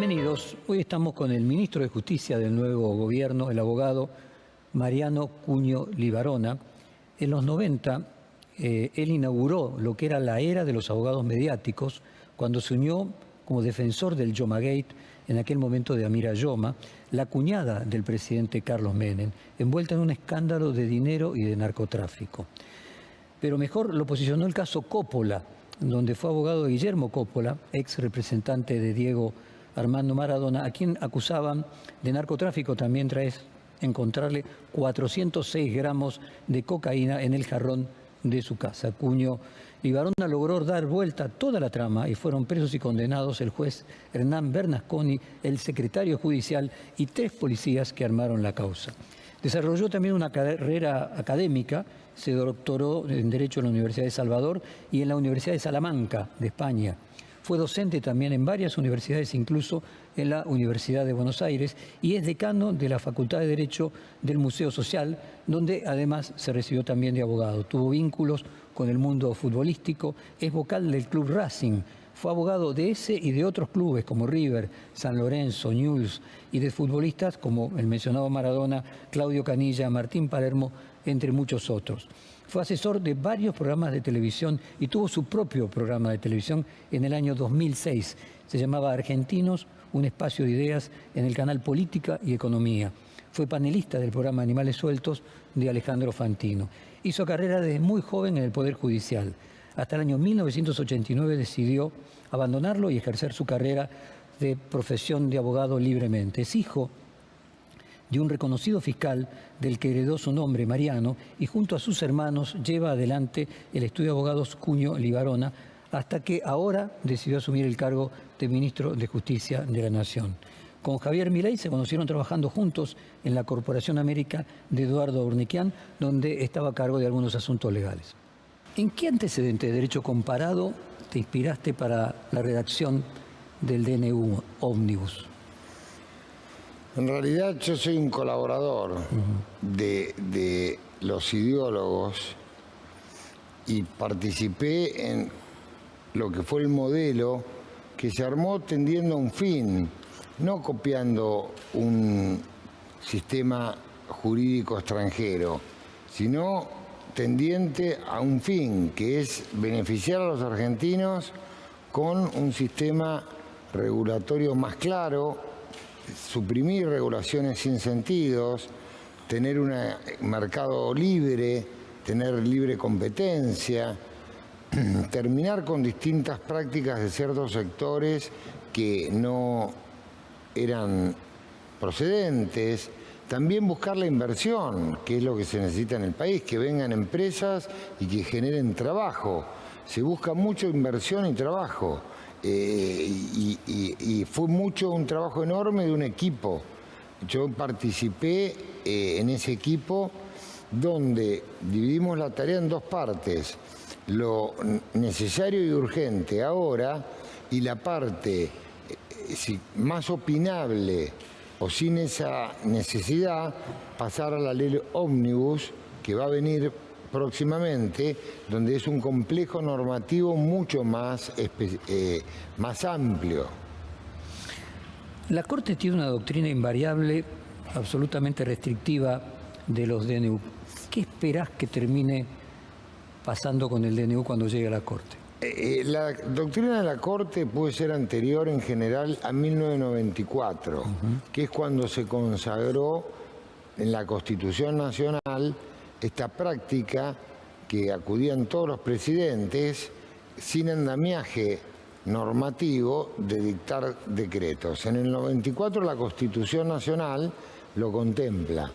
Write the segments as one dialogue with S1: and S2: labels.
S1: Bienvenidos. Hoy estamos con el ministro de Justicia del nuevo gobierno, el abogado Mariano Cuño Libarona. En los 90, él inauguró lo que era la era de los abogados mediáticos, cuando se unió como defensor del Yomagate, en aquel momento de Amira Yoma, la cuñada del presidente Carlos Menem, envuelta en un escándalo de dinero y de narcotráfico. Pero mejor lo posicionó el caso Coppola, donde fue abogado de Guillermo Coppola, ex representante de Diego Armando Maradona, a quien acusaban de narcotráfico también tras encontrarle 406 gramos de cocaína en el jarrón de su casa. Cuño Libarona logró dar vuelta a toda la trama y fueron presos y condenados el juez Hernán Bernasconi, el secretario judicial y 3 policías que armaron la causa. Desarrolló también una carrera académica, se doctoró en Derecho en la Universidad de Salvador y en la Universidad de Salamanca, de España. Fue docente también en varias universidades, incluso en la Universidad de Buenos Aires, y es decano de la Facultad de Derecho del Museo Social, donde además se recibió también de abogado. Tuvo vínculos con el mundo futbolístico, es vocal del Club Racing, fue abogado de ese y de otros clubes como River, San Lorenzo, Newell's, y de futbolistas como el mencionado Maradona, Claudio Canilla, Martín Palermo, entre muchos otros. Fue asesor de varios programas de televisión y tuvo su propio programa de televisión en el año 2006. Se llamaba Argentinos, un espacio de ideas en el canal Política y Economía. Fue panelista del programa Animales Sueltos de Alejandro Fantino. Hizo carrera desde muy joven en el Poder Judicial. Hasta el año 1989 decidió abandonarlo y ejercer su carrera de profesión de abogado libremente. Es hijo de un reconocido fiscal del que heredó su nombre, Mariano, y junto a sus hermanos lleva adelante el estudio de abogados Cuño Libarona, hasta que ahora decidió asumir el cargo de ministro de Justicia de la Nación. Con Javier Milei se conocieron trabajando juntos en la Corporación América de Eduardo Urnequian, donde estaba a cargo de algunos asuntos legales. ¿En qué antecedente de derecho comparado te inspiraste para la redacción del DNU Ómnibus?
S2: En realidad yo soy un colaborador de los ideólogos y participé en lo que fue el modelo que se armó tendiendo a un fin, no copiando un sistema jurídico extranjero, sino tendiente a un fin, que es beneficiar a los argentinos con un sistema regulatorio más claro, suprimir regulaciones sin sentidos, tener un mercado libre, tener libre competencia, terminar con distintas prácticas de ciertos sectores que no eran procedentes, también buscar la inversión, que es lo que se necesita en el país, que vengan empresas y que generen trabajo. Se busca mucho inversión y trabajo. Y fue mucho un trabajo enorme de un equipo. Yo participé en ese equipo donde dividimos la tarea en 2 partes, lo necesario y urgente ahora y la parte más opinable o sin esa necesidad, pasar a la ley Ómnibus que va a venir próximamente, donde es un complejo normativo mucho más amplio.
S1: La Corte tiene una doctrina invariable, absolutamente restrictiva de los DNU. ¿Qué esperás que termine pasando con el DNU cuando llegue a la Corte?
S2: La doctrina de la Corte puede ser anterior en general a 1994, que es cuando se consagró en la Constitución Nacional esta práctica que acudían todos los presidentes sin andamiaje normativo de dictar decretos. En el 94 la Constitución Nacional lo contempla.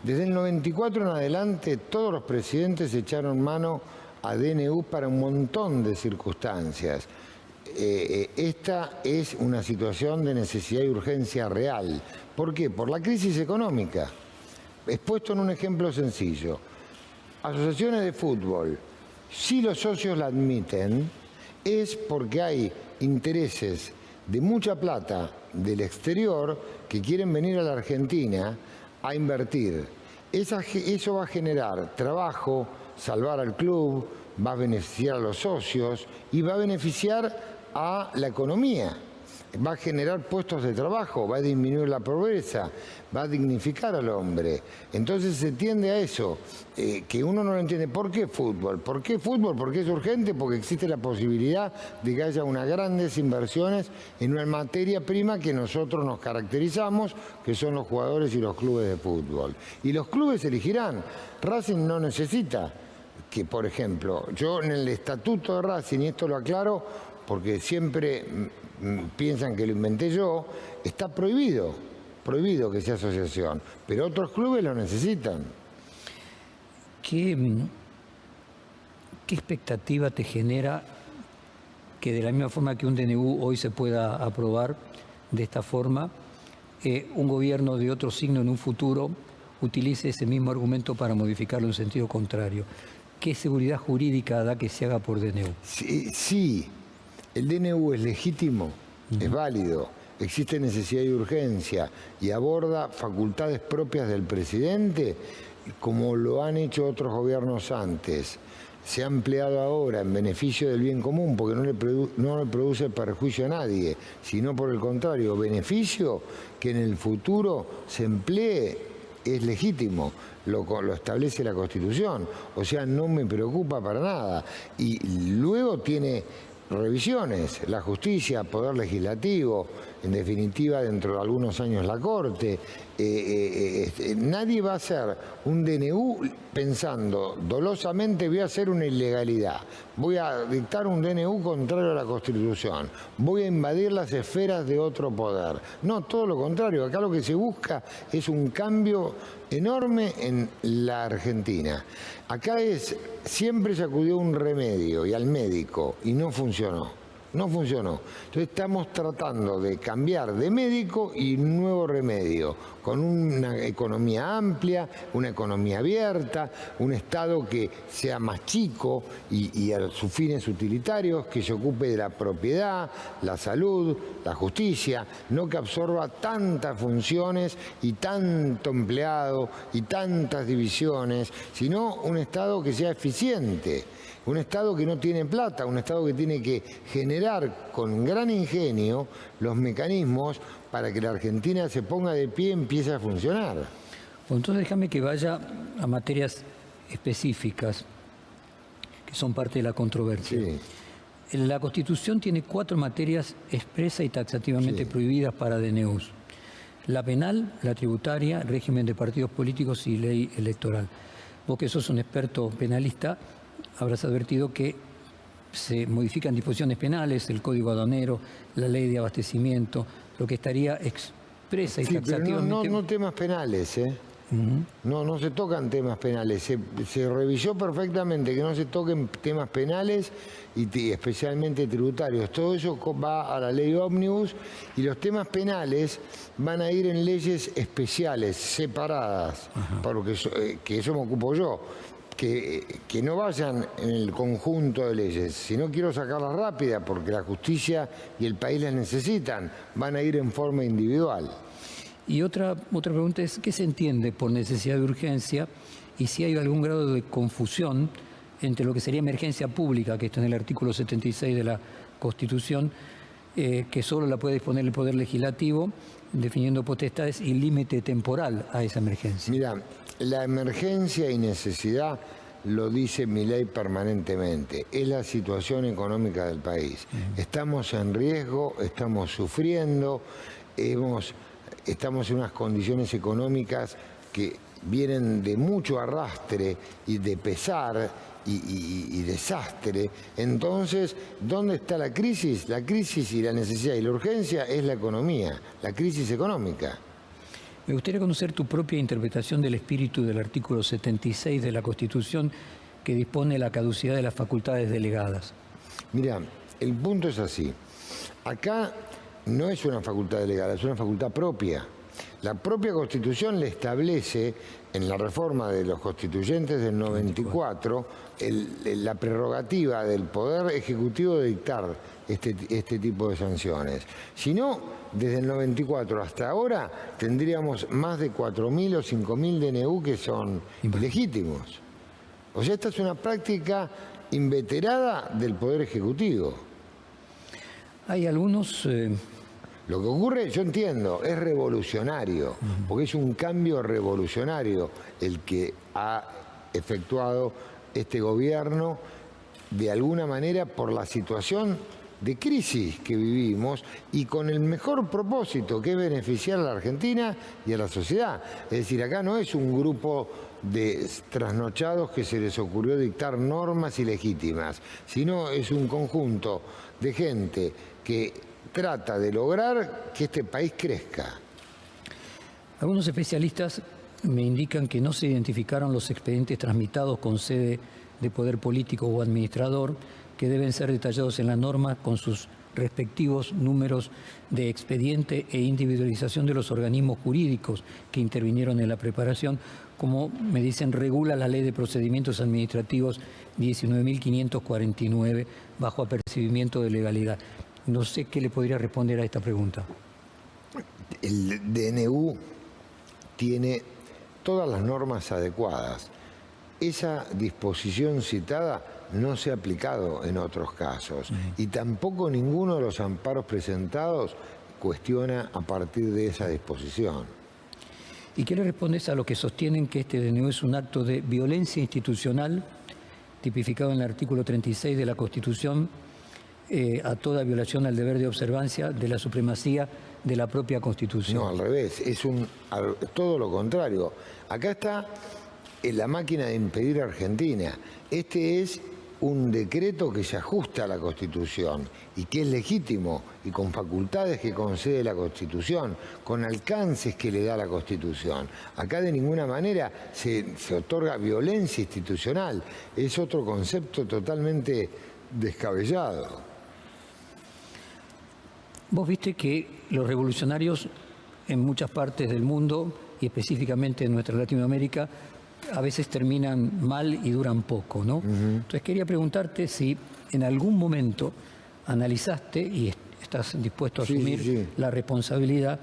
S2: Desde el 94 en adelante todos los presidentes echaron mano a DNU para un montón de circunstancias. Esta es una situación de necesidad y urgencia real. ¿Por qué? Por la crisis económica. Expuesto en un ejemplo sencillo. Asociaciones de fútbol, si los socios la admiten, es porque hay intereses de mucha plata del exterior que quieren venir a la Argentina a invertir. Eso va a generar trabajo, salvar al club, va a beneficiar a los socios y va a beneficiar a la economía. va a generar puestos de trabajo, va a disminuir la pobreza, va a dignificar al hombre. Entonces se tiende a eso, que uno no lo entiende. ¿Por qué fútbol? ¿Por qué fútbol? Porque es urgente, porque existe la posibilidad de que haya unas grandes inversiones en una materia prima que nosotros nos caracterizamos, que son los jugadores y los clubes de fútbol. Y los clubes elegirán. Racing no necesita que, por ejemplo, yo en el estatuto de Racing, y esto lo aclaro porque siempre piensan que lo inventé yo, está prohibido que sea asociación, pero otros clubes lo necesitan.
S1: ¿Qué expectativa te genera que de la misma forma que un DNU hoy se pueda aprobar de esta forma, un gobierno de otro signo en un futuro utilice ese mismo argumento para modificarlo en sentido contrario? ¿Qué seguridad jurídica da que se haga por DNU?
S2: Sí, el DNU es legítimo, es válido, existe necesidad y urgencia y aborda facultades propias del presidente como lo han hecho otros gobiernos antes. Se ha empleado ahora en beneficio del bien común porque no le produce perjuicio a nadie, sino por el contrario, beneficio que en el futuro se emplee es legítimo, lo establece la Constitución, o sea, no me preocupa para nada. Y luego tiene revisiones, la justicia, poder legislativo, en definitiva dentro de algunos años la Corte. Nadie va a hacer un DNU pensando dolosamente voy a hacer una ilegalidad, voy a dictar un DNU contrario a la Constitución, voy a invadir las esferas de otro poder. No, todo lo contrario, acá lo que se busca es un cambio enorme en la Argentina. Acá siempre se acudió a un remedio y al médico y no funcionó. No funcionó. Entonces estamos tratando de cambiar de médico y un nuevo remedio, con una economía amplia, una economía abierta, un Estado que sea más chico y a sus fines utilitarios, que se ocupe de la propiedad, la salud, la justicia, no que absorba tantas funciones y tanto empleado y tantas divisiones, sino un Estado que sea eficiente. Un Estado que no tiene plata, un Estado que tiene que generar con gran ingenio los mecanismos para que la Argentina se ponga de pie y empiece a funcionar.
S1: Bueno, entonces déjame que vaya a materias específicas que son parte de la controversia.
S2: Sí.
S1: La Constitución tiene 4 materias expresa y taxativamente prohibidas para DNUs. La penal, la tributaria, régimen de partidos políticos y ley electoral. Vos que sos un experto penalista, habrás advertido que se modifican disposiciones penales, el Código Aduanero, la Ley de Abastecimiento, lo que estaría expresa y taxativamente...
S2: Pero no temas penales, ¿eh? No se tocan temas penales. Se revisó perfectamente que no se toquen temas penales y especialmente tributarios. Todo eso va a la ley ómnibus y los temas penales van a ir en leyes especiales, separadas, porque que eso me ocupo yo. Que no vayan en el conjunto de leyes, si no quiero sacarlas rápidas porque la justicia y el país las necesitan, van a ir en forma individual.
S1: Y otra pregunta es, ¿qué se entiende por necesidad de urgencia y si hay algún grado de confusión entre lo que sería emergencia pública, que está en el artículo 76 de la Constitución, que solo la puede disponer el Poder Legislativo, definiendo potestades y límite temporal a esa emergencia?
S2: Mira, la emergencia y necesidad lo dice mi ley permanentemente, es la situación económica del país. Estamos en riesgo, estamos sufriendo, estamos en unas condiciones económicas que vienen de mucho arrastre y de pesar y desastre. Entonces, ¿dónde está la crisis? La crisis y la necesidad y la urgencia es la economía, la crisis económica.
S1: Me gustaría conocer tu propia interpretación del espíritu del artículo 76 de la Constitución que dispone la caducidad de las facultades delegadas.
S2: Mira, el punto es así. Acá no es una facultad delegada, es una facultad propia. La propia Constitución le establece, en la reforma de los constituyentes del 94, la prerrogativa del Poder Ejecutivo de dictar este tipo de sanciones. Si no, desde el 94 hasta ahora tendríamos más de 4.000 o 5.000 DNU que son ilegítimos. O sea, esta es una práctica inveterada del Poder Ejecutivo.
S1: Hay algunos
S2: Lo que ocurre, yo entiendo, es revolucionario, porque es un cambio revolucionario el que ha efectuado este gobierno, de alguna manera por la situación de crisis que vivimos y con el mejor propósito, que es beneficiar a la Argentina y a la sociedad. Es decir, acá no es un grupo de trasnochados que se les ocurrió dictar normas ilegítimas, sino es un conjunto de gente que trata de lograr que este país crezca.
S1: Algunos especialistas me indican que no se identificaron los expedientes transmitados con sede de poder político o administrador, que deben ser detallados en la norma con sus respectivos números de expediente e individualización de los organismos jurídicos que intervinieron en la preparación, como me dicen regula la Ley de Procedimientos Administrativos 19.549 bajo apercibimiento de legalidad. No sé qué le podría responder a esta pregunta.
S2: El DNU tiene todas las normas adecuadas. Esa disposición citada no se ha aplicado en otros casos y tampoco ninguno de los amparos presentados cuestiona a partir de esa disposición.
S1: ¿Y qué le respondes a los que sostienen que este DNU es un acto de violencia institucional tipificado en el artículo 36 de la Constitución a toda violación al deber de observancia de la supremacía de la propia Constitución?
S2: No, al revés, es todo lo contrario. Acá está la máquina de impedir a Argentina. Este es un decreto que se ajusta a la Constitución y que es legítimo y con facultades que concede la Constitución, con alcances que le da la Constitución. Acá de ninguna manera se otorga violencia institucional, es otro concepto totalmente descabellado.
S1: Vos viste que los revolucionarios en muchas partes del mundo y específicamente en nuestra Latinoamérica a veces terminan mal y duran poco, ¿no? Entonces quería preguntarte si en algún momento analizaste y estás dispuesto a asumir la responsabilidad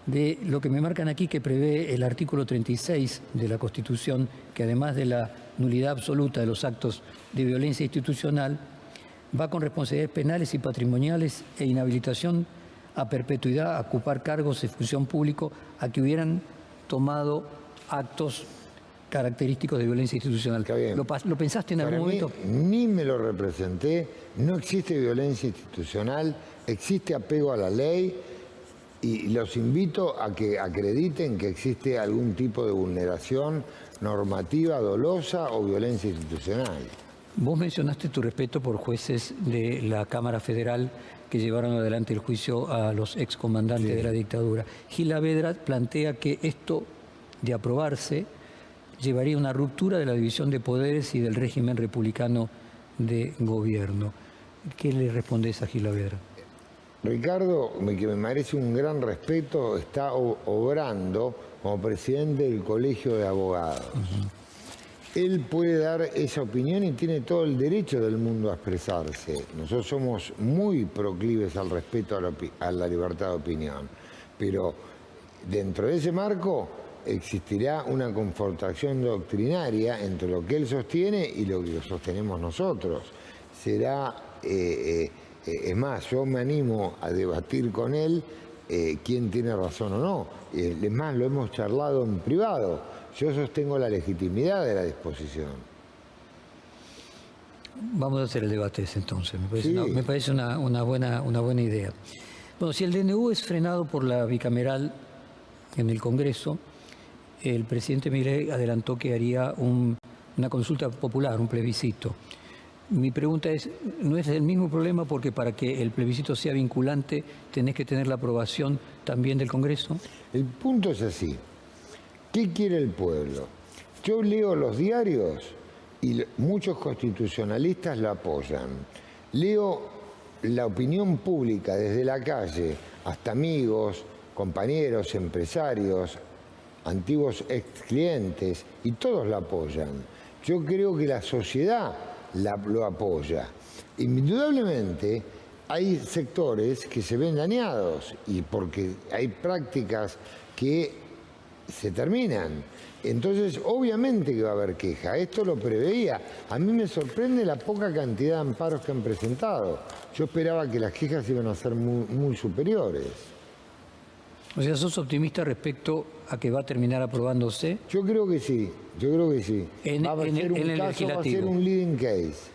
S1: de lo que me marcan aquí que prevé el artículo 36 de la Constitución, que además de la nulidad absoluta de los actos de violencia institucional, va con responsabilidades penales y patrimoniales e inhabilitación a perpetuidad a ocupar cargos de función pública a que hubieran tomado actos característicos de violencia institucional. ¿Lo pensaste en algún momento?
S2: Ni me lo representé, no existe violencia institucional, existe apego a la ley y los invito a que acrediten que existe algún tipo de vulneración normativa dolosa o violencia institucional.
S1: Vos mencionaste tu respeto por jueces de la Cámara Federal que llevaron adelante el juicio a los excomandantes de la dictadura. Gilavedra plantea que esto, de aprobarse, llevaría a una ruptura de la división de poderes y del régimen republicano de gobierno. ¿Qué le respondes a Gilavedra?
S2: Ricardo, que me merece un gran respeto, está obrando como presidente del Colegio de Abogados. Él puede dar esa opinión y tiene todo el derecho del mundo a expresarse. Nosotros somos muy proclives al respeto a la libertad de opinión, pero dentro de ese marco existirá una confrontación doctrinaria entre lo que él sostiene y lo que sostenemos nosotros. Será, es más, yo me animo a debatir con él quién tiene razón o no. Es más, lo hemos charlado en privado. Yo sostengo la legitimidad de la disposición.
S1: Vamos a hacer el debate ese entonces. Me parece una buena idea. Bueno, si el DNU es frenado por la bicameral en el Congreso, el presidente Milei adelantó que haría una consulta popular, un plebiscito. Mi pregunta es, ¿no es el mismo problema porque para que el plebiscito sea vinculante tenés que tener la aprobación también del Congreso?
S2: El punto es así. ¿Qué quiere el pueblo? Yo leo los diarios y muchos constitucionalistas la apoyan. Leo la opinión pública desde la calle hasta amigos, compañeros, empresarios, antiguos ex clientes y todos la apoyan. Yo creo que la sociedad lo apoya. Indudablemente hay sectores que se ven dañados y porque hay prácticas que se terminan. Entonces, obviamente que va a haber queja. Esto lo preveía. A mí me sorprende la poca cantidad de amparos que han presentado. Yo esperaba que las quejas iban a ser muy superiores.
S1: O sea, ¿sos optimista respecto a que va a terminar aprobándose?
S2: Yo creo que sí, yo creo que sí.
S1: En el
S2: Va a ser un leading case.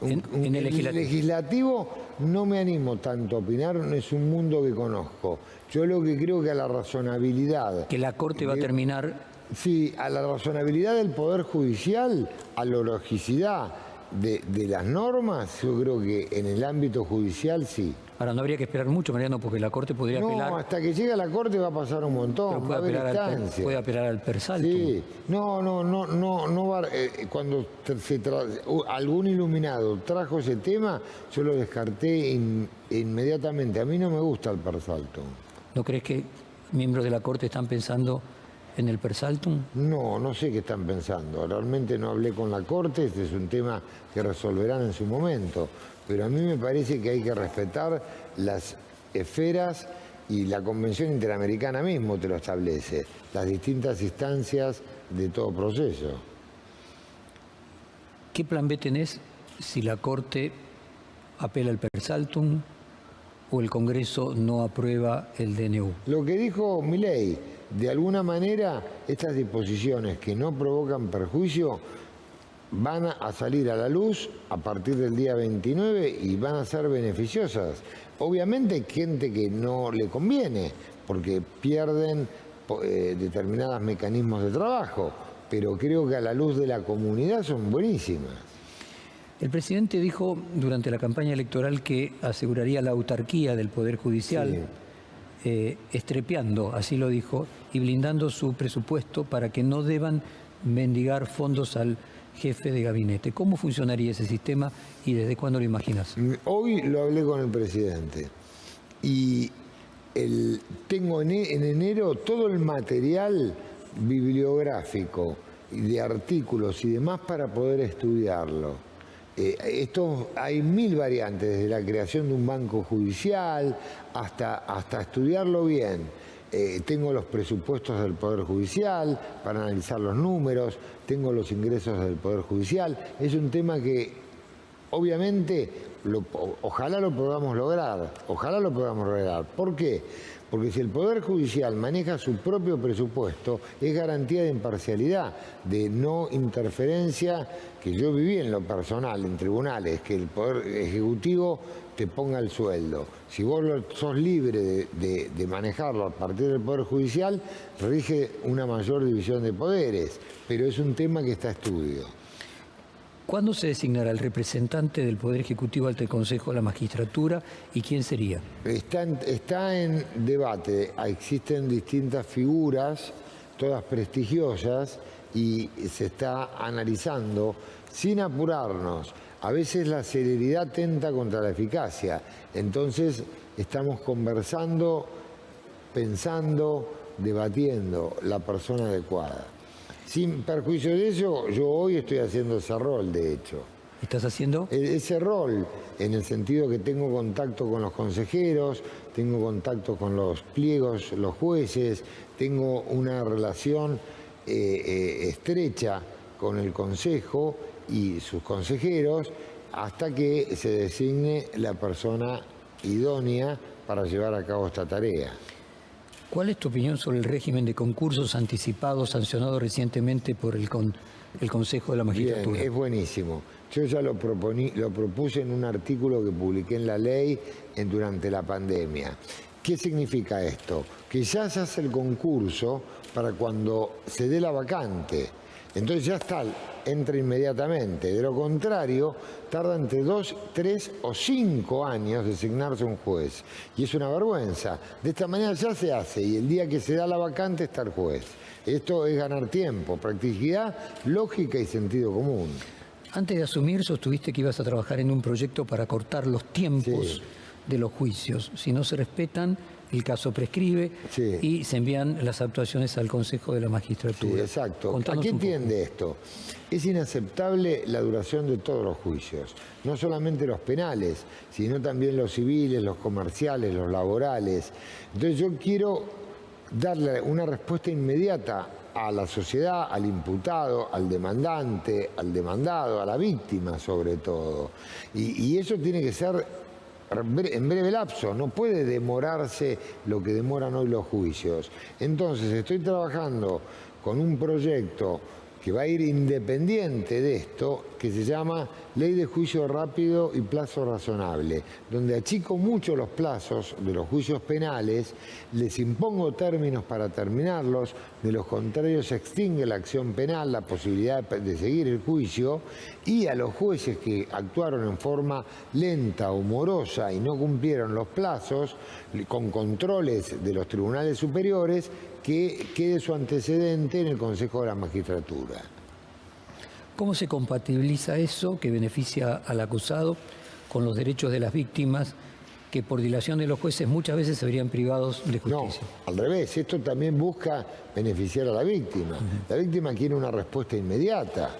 S1: En el
S2: legislativo no me animo tanto a opinar, no es un mundo que conozco. Yo lo que creo que a la razonabilidad...
S1: Que la Corte va a terminar...
S2: Sí, a la razonabilidad del Poder Judicial, a la logicidad de las normas, yo creo que en el ámbito judicial sí.
S1: Ahora, no habría que esperar mucho, Mariano, porque la Corte podría apelar...
S2: No, hasta que llegue a la Corte va a pasar un montón, va a haber instancias.
S1: Puede apelar al per saltum.
S2: Sí, no va, cuando algún iluminado trajo ese tema, yo lo descarté inmediatamente. A mí no me gusta el per saltum.
S1: ¿No crees que miembros de la Corte están pensando en el per saltum?
S2: No sé qué están pensando. Realmente no hablé con la Corte, este es un tema que resolverán en su momento. Pero a mí me parece que hay que respetar las esferas y la Convención Interamericana mismo te lo establece, las distintas instancias de todo proceso.
S1: ¿Qué plan B tenés si la Corte apela al per saltum o el Congreso no aprueba el DNU?
S2: Lo que dijo Milei, de alguna manera estas disposiciones que no provocan perjuicio van a salir a la luz a partir del día 29 y van a ser beneficiosas. Obviamente hay gente que no le conviene porque pierden determinados mecanismos de trabajo, pero creo que a la luz de la comunidad son buenísimas.
S1: El presidente dijo durante la campaña electoral que aseguraría la autarquía del Poder Judicial, sí, estrepeando, así lo dijo, y blindando su presupuesto para que no deban mendigar fondos al jefe de gabinete. ¿Cómo funcionaría ese sistema y desde cuándo lo imaginas?
S2: Hoy lo hablé con el presidente y tengo en enero todo el material bibliográfico de artículos y demás para poder estudiarlo. Hay 1000 variantes, desde la creación de un banco judicial hasta estudiarlo bien. Tengo los presupuestos del Poder Judicial para analizar los números, tengo los ingresos del Poder Judicial. Es un tema que obviamente ojalá lo podamos lograr, ¿Por qué? Porque si el Poder Judicial maneja su propio presupuesto, es garantía de imparcialidad, de no interferencia, que yo viví en lo personal, en tribunales, que el Poder Ejecutivo te ponga el sueldo. Si vos sos libre de manejarlo a partir del Poder Judicial, rige una mayor división de poderes, pero es un tema que está a estudio.
S1: ¿Cuándo se designará el representante del Poder Ejecutivo ante el Consejo de la Magistratura y quién sería?
S2: Está en debate, existen distintas figuras, todas prestigiosas, y se está analizando sin apurarnos. A veces la celeridad tenta contra la eficacia, entonces estamos conversando, pensando, debatiendo la persona adecuada. Sin perjuicio de eso, yo hoy estoy haciendo ese rol, de hecho.
S1: ¿Estás haciendo?
S2: Ese rol, en el sentido que tengo contacto con los consejeros, tengo contacto con los pliegos, los jueces, tengo una relación estrecha con el Consejo y sus consejeros hasta que se designe la persona idónea para llevar a cabo esta tarea.
S1: ¿Cuál es tu opinión sobre el régimen de concursos anticipados sancionado recientemente por el Consejo de la Magistratura?
S2: Bien, es buenísimo. Yo ya lo propuse en un artículo que publiqué en La Ley durante la pandemia. ¿Qué significa esto? Que ya se hace el concurso para cuando se dé la vacante. Entonces ya está, entra inmediatamente. De lo contrario, tarda entre 2, 3 o 5 años designarse un juez. Y es una vergüenza. De esta manera ya se hace y el día que se da la vacante está el juez. Esto es ganar tiempo, practicidad, lógica y sentido común.
S1: Antes de asumir, sostuviste que ibas a trabajar en un proyecto para cortar los tiempos de los juicios. Si no se respetan, el caso prescribe y se envían las actuaciones al Consejo de la Magistratura.
S2: Sí, exacto.
S1: Contanos
S2: ¿A qué entiende esto? Es inaceptable la duración de todos los juicios, no solamente los penales, sino también los civiles, los comerciales, los laborales. Entonces yo quiero darle una respuesta inmediata a la sociedad, al imputado, al demandante, al demandado, a la víctima sobre todo. Y eso tiene que ser en breve lapso, no puede demorarse lo que demoran hoy los juicios. Entonces estoy trabajando con un proyecto que va a ir independiente de esto, que se llama Ley de Juicio Rápido y Plazo Razonable, donde achico mucho los plazos de los juicios penales, les impongo términos para terminarlos, de los contrarios se extingue la acción penal, la posibilidad de seguir el juicio, y a los jueces que actuaron en forma lenta o morosa y no cumplieron los plazos, con controles de los tribunales superiores, que quede su antecedente en el Consejo de la Magistratura.
S1: ¿Cómo se compatibiliza eso que beneficia al acusado con los derechos de las víctimas que por dilación de los jueces muchas veces se verían privados de justicia?
S2: No, al revés, esto también busca beneficiar a la víctima. La víctima quiere una respuesta inmediata.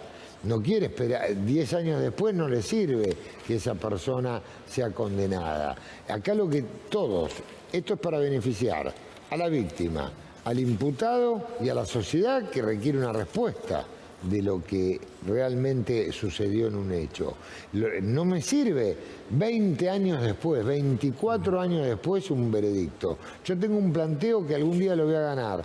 S2: No quiere esperar, 10 años después no le sirve que esa persona sea condenada. Acá esto es para beneficiar a la víctima, al imputado y a la sociedad que requiere una respuesta de lo que realmente sucedió en un hecho. No me sirve 20 años después, 24 años después un veredicto. Yo tengo un planteo que algún día lo voy a ganar.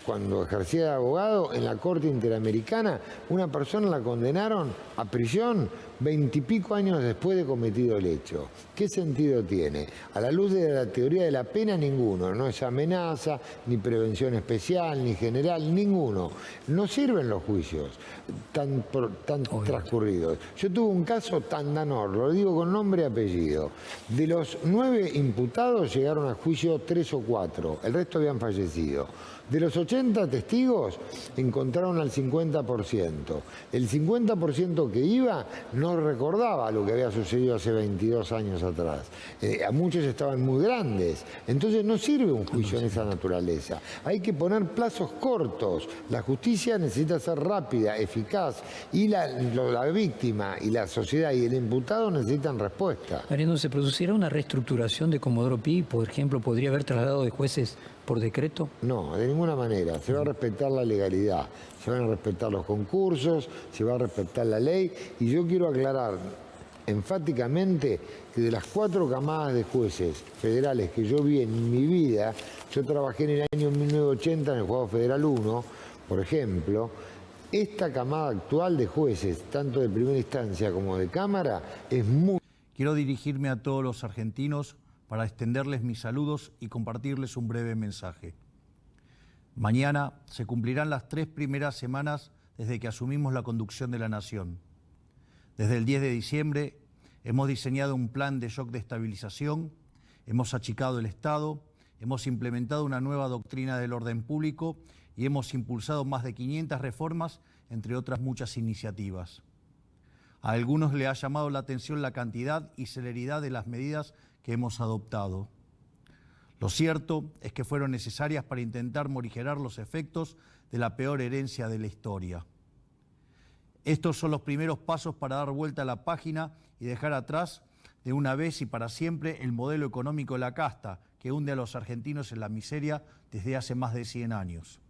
S2: Cuando ejercía de abogado en la Corte Interamericana, una persona la condenaron a prisión 20 y pico años después de cometido el hecho. ¿Qué sentido tiene? A la luz de la teoría de la pena, ninguno. No es amenaza, ni prevención especial, ni general, ninguno. No sirven los juicios tan transcurridos. Yo tuve un caso Tandanor, lo digo con nombre y apellido. De los 9 imputados llegaron a juicio 3 o 4, el resto habían fallecido. De los 80 testigos encontraron al 50%. El 50% que iba no recordaba lo que había sucedido hace 22 años atrás. A muchos estaban muy grandes. Entonces no sirve un juicio en esa naturaleza. Hay que poner plazos cortos. La justicia necesita ser rápida, eficaz. Y la víctima y la sociedad y el imputado necesitan respuesta.
S1: Mariano, ¿se producirá una reestructuración de Comodoro Pi? Por ejemplo, ¿podría haber traslado de jueces por decreto?
S2: No, de ninguna manera. Se va a respetar la legalidad, se van a respetar los concursos, se va a respetar la ley. Y yo quiero aclarar enfáticamente que de las 4 camadas de jueces federales que yo vi en mi vida, yo trabajé en el año 1980 en el Juzgado Federal 1, por ejemplo. Esta camada actual de jueces, tanto de primera instancia como de Cámara, es muy...
S3: Quiero dirigirme a todos los argentinos para extenderles mis saludos y compartirles un breve mensaje. Mañana se cumplirán las 3 primeras semanas desde que asumimos la conducción de la nación. Desde el 10 de diciembre hemos diseñado un plan de shock de estabilización, hemos achicado el Estado, hemos implementado una nueva doctrina del orden público y hemos impulsado más de 500 reformas, entre otras muchas iniciativas. A algunos le ha llamado la atención la cantidad y celeridad de las medidas que hemos adoptado. Lo cierto es que fueron necesarias para intentar morigerar los efectos de la peor herencia de la historia. Estos son los primeros pasos para dar vuelta a la página y dejar atrás de una vez y para siempre el modelo económico de la casta que hunde a los argentinos en la miseria desde hace más de 100 años.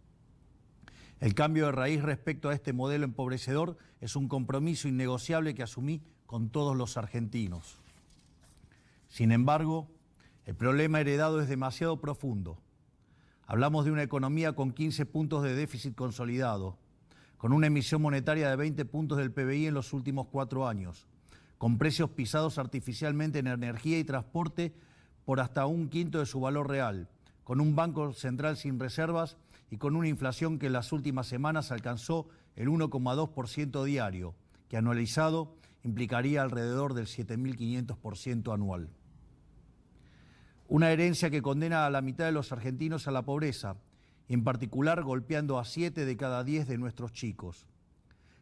S3: El cambio de raíz respecto a este modelo empobrecedor es un compromiso innegociable que asumí con todos los argentinos. Sin embargo, el problema heredado es demasiado profundo. Hablamos de una economía con 15 puntos de déficit consolidado, con una emisión monetaria de 20 puntos del PBI en los últimos 4 años, con precios pisados artificialmente en energía y transporte por hasta 1/5 de su valor real, con un Banco Central sin reservas y con una inflación que en las últimas semanas alcanzó el 1,2% diario, que anualizado implicaría alrededor del 7.500% anual. Una herencia que condena a la mitad de los argentinos a la pobreza, en particular golpeando a 7 de cada 10 de nuestros chicos.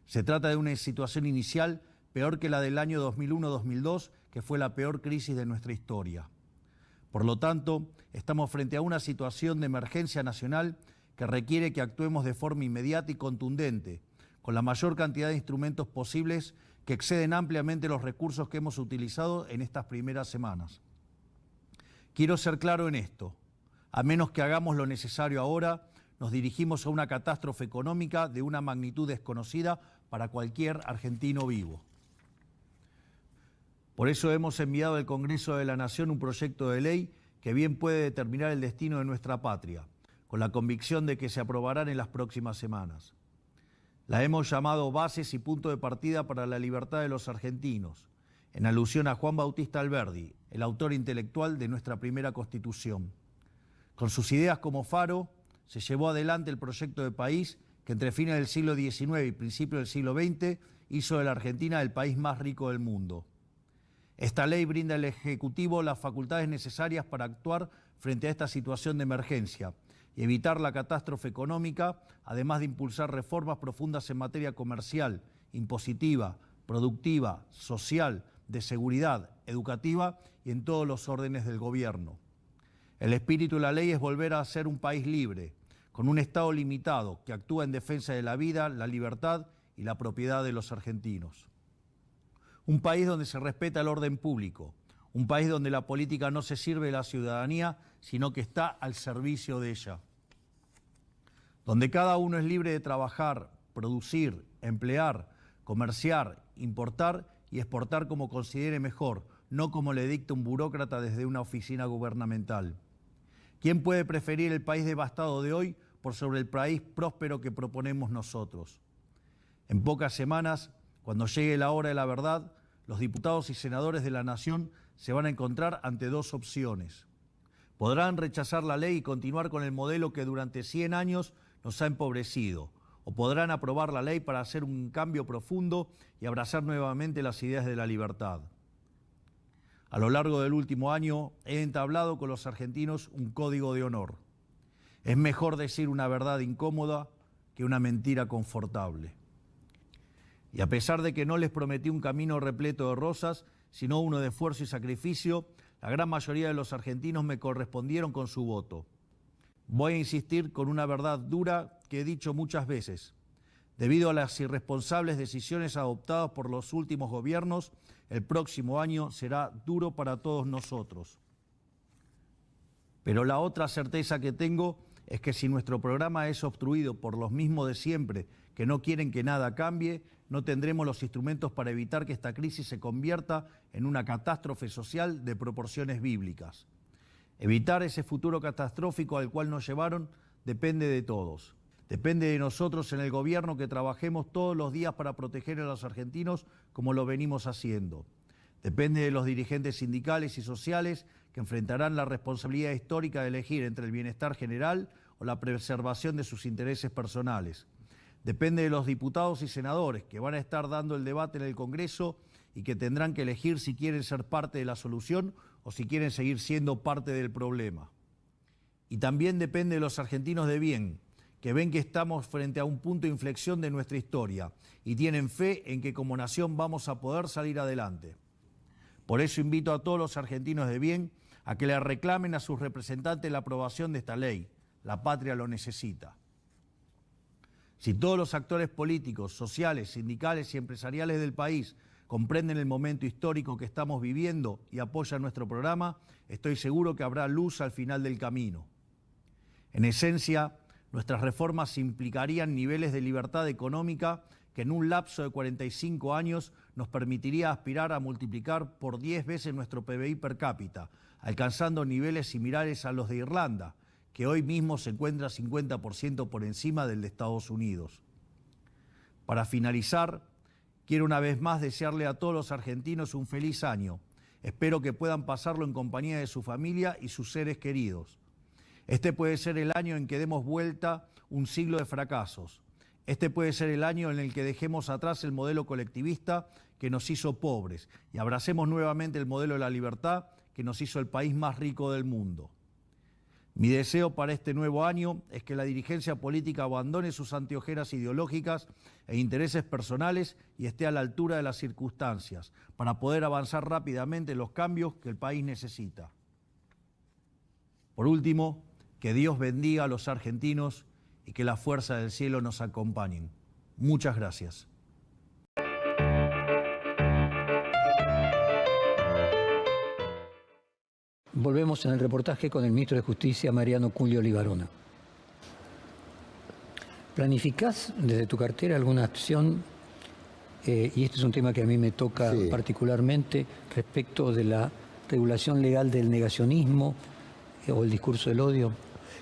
S3: Se trata de una situación inicial peor que la del año 2001-2002, que fue la peor crisis de nuestra historia. Por lo tanto, estamos frente a una situación de emergencia nacional que requiere que actuemos de forma inmediata y contundente, con la mayor cantidad de instrumentos posibles que exceden ampliamente los recursos que hemos utilizado en estas primeras semanas. Quiero ser claro en esto. A menos que hagamos lo necesario ahora, nos dirigimos a una catástrofe económica de una magnitud desconocida para cualquier argentino vivo. Por eso hemos enviado al Congreso de la Nación un proyecto de ley que bien puede determinar el destino de nuestra patria, con la convicción de que se aprobarán en las próximas semanas. La hemos llamado Bases y Punto de Partida para la Libertad de los Argentinos, en alusión a Juan Bautista Alberdi, el autor intelectual de nuestra primera Constitución. Con sus ideas como faro, se llevó adelante el proyecto de país que entre fines del siglo XIX y principios del siglo XX hizo de la Argentina el país más rico del mundo. Esta ley brinda al Ejecutivo las facultades necesarias para actuar frente a esta situación de emergencia y evitar la catástrofe económica, además de impulsar reformas profundas en materia comercial, impositiva, productiva, social, de seguridad, educativa y en todos los órdenes del gobierno. El espíritu de la ley es volver a ser un país libre, con un Estado limitado que actúa en defensa de la vida, la libertad y la propiedad de los argentinos. Un país donde se respeta el orden público, un país donde la política no se sirve de la ciudadanía, sino que está al servicio de ella. Donde cada uno es libre de trabajar, producir, emplear, comerciar, importar y exportar como considere mejor, no como le dicta un burócrata desde una oficina gubernamental. ¿Quién puede preferir el país devastado de hoy por sobre el país próspero que proponemos nosotros? En pocas semanas, cuando llegue la hora de la verdad, los diputados y senadores de la Nación se van a encontrar ante dos opciones. Podrán rechazar la ley y continuar con el modelo que durante 100 años nos ha empobrecido, o podrán aprobar la ley para hacer un cambio profundo y abrazar nuevamente las ideas de la libertad. A lo largo del último año he entablado con los argentinos un código de honor. Es mejor decir una verdad incómoda que una mentira confortable. Y a pesar de que no les prometí un camino repleto de rosas, sino uno de esfuerzo y sacrificio, la gran mayoría de los argentinos me correspondieron con su voto. Voy a insistir con una verdad dura que he dicho muchas veces. Debido a las irresponsables decisiones adoptadas por los últimos gobiernos, el próximo año será duro para todos nosotros. Pero la otra certeza que tengo es que si nuestro programa es obstruido por los mismos de siempre, que no quieren que nada cambie, no tendremos los instrumentos para evitar que esta crisis se convierta en una catástrofe social de proporciones bíblicas. Evitar ese futuro catastrófico al cual nos llevaron depende de todos. Depende de nosotros en el gobierno que trabajemos todos los días para proteger a los argentinos como lo venimos haciendo. Depende de los dirigentes sindicales y sociales que enfrentarán la responsabilidad histórica de elegir entre el bienestar general o la preservación de sus intereses personales. Depende de los diputados y senadores que van a estar dando el debate en el Congreso y que tendrán que elegir si quieren ser parte de la solución o si quieren seguir siendo parte del problema. Y también depende de los argentinos de bien, que ven que estamos frente a un punto de inflexión de nuestra historia y tienen fe en que como nación vamos a poder salir adelante. Por eso invito a todos los argentinos de bien a que le reclamen a sus representantes la aprobación de esta ley. La patria lo necesita. Si todos los actores políticos, sociales, sindicales y empresariales del país comprenden el momento histórico que estamos viviendo y apoyan nuestro programa, estoy seguro que habrá luz al final del camino. En esencia, nuestras reformas implicarían niveles de libertad económica que en un lapso de 45 años nos permitiría aspirar a multiplicar por 10 veces nuestro PBI per cápita, alcanzando niveles similares a los de Irlanda, que hoy mismo se encuentra 50% por encima del de Estados Unidos. Para finalizar, quiero una vez más desearle a todos los argentinos un feliz año. Espero que puedan pasarlo en compañía de su familia y sus seres queridos. Este puede ser el año en que demos vuelta un siglo de fracasos. Este puede ser el año en el que dejemos atrás el modelo colectivista que nos hizo pobres y abracemos nuevamente el modelo de la libertad que nos hizo el país más rico del mundo. Mi deseo para este nuevo año es que la dirigencia política abandone sus anteojeras ideológicas e intereses personales y esté a la altura de las circunstancias para poder avanzar rápidamente en los cambios que el país necesita. Por último, que Dios bendiga a los argentinos y que la fuerza del cielo nos acompañen. Muchas gracias.
S1: Volvemos en el reportaje con el ministro de Justicia, Mariano Cunio Libarona. ¿Planificás desde tu cartera alguna acción y este es un tema que a mí me toca
S2: Sí.
S1: particularmente, respecto de la regulación legal del negacionismo o el discurso del odio.